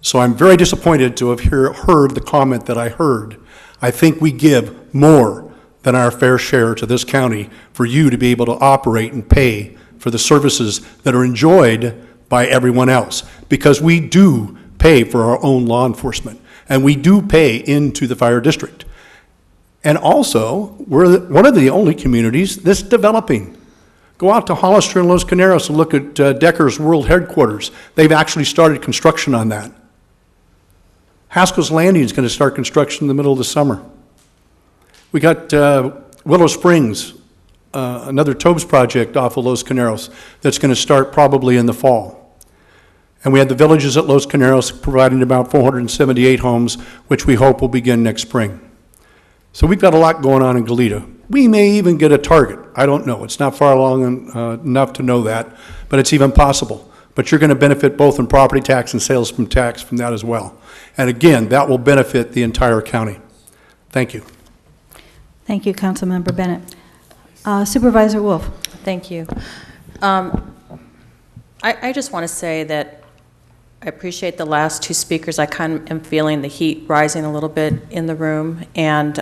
So I'm very disappointed to have heard the comment that I heard. I think we give more than our fair share to this county for you to be able to operate and pay for the services that are enjoyed by everyone else, because we do pay for our own law enforcement, and we do pay into the fire district. And also, we're one of the only communities that's developing. Go out to Hollister and Los Caneros and look at Decker's World Headquarters. They've actually started construction on that. Haskell's Landing is going to start construction in the middle of the summer. We got Willow Springs, another Tobes project off of Los Caneros that's going to start probably in the fall. And we had the villages at Los Caneros providing about 478 homes, which we hope will begin next spring. So we've got a lot going on in Goleta. We may even get a target. I don't know. It's not far along enough to know that, but it's even possible. But you're going to benefit both in property tax and sales from tax from that as well. And again, that will benefit the entire county. Thank you. Thank you, Councilmember Bennett. Supervisor Wolf. Thank you. I just want to say that I appreciate the last 2 speakers. I kind of am feeling the heat rising a little bit in the room, and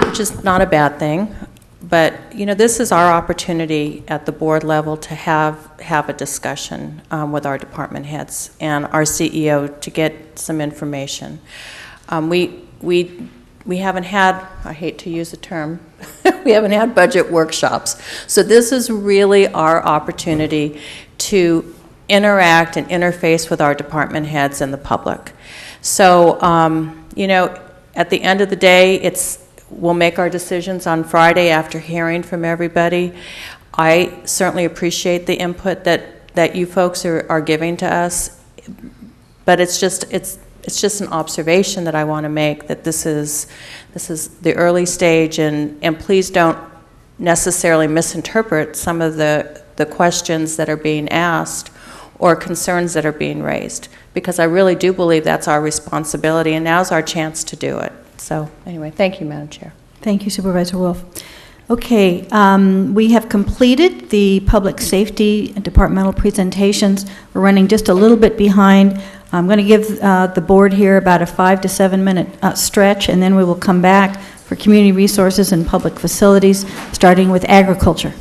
which is not a bad thing. But, you know, this is our opportunity at the board level to have a discussion with our department heads and our CEO to get some information. We haven't had, I hate to use the term, we haven't had budget workshops. So this is really our opportunity to interact and interface with our department heads and the public. So, you know, at the end of the day, we'll make our decisions on Friday after hearing from everybody. I certainly appreciate the input that you folks are giving to us, but it's just an observation that I want to make, that this is the early stage, and please don't necessarily misinterpret some of the questions that are being asked or concerns that are being raised, because I really do believe that's our responsibility, and now's our chance to do it. So anyway, thank you, Madam Chair. Thank you, Supervisor Wolf. Okay, we have completed the public safety and departmental presentations. We're running just a little bit behind. I'm going to give the board here about a 5 to 7 minute stretch, and then we will come back for community resources and public facilities, starting with agriculture.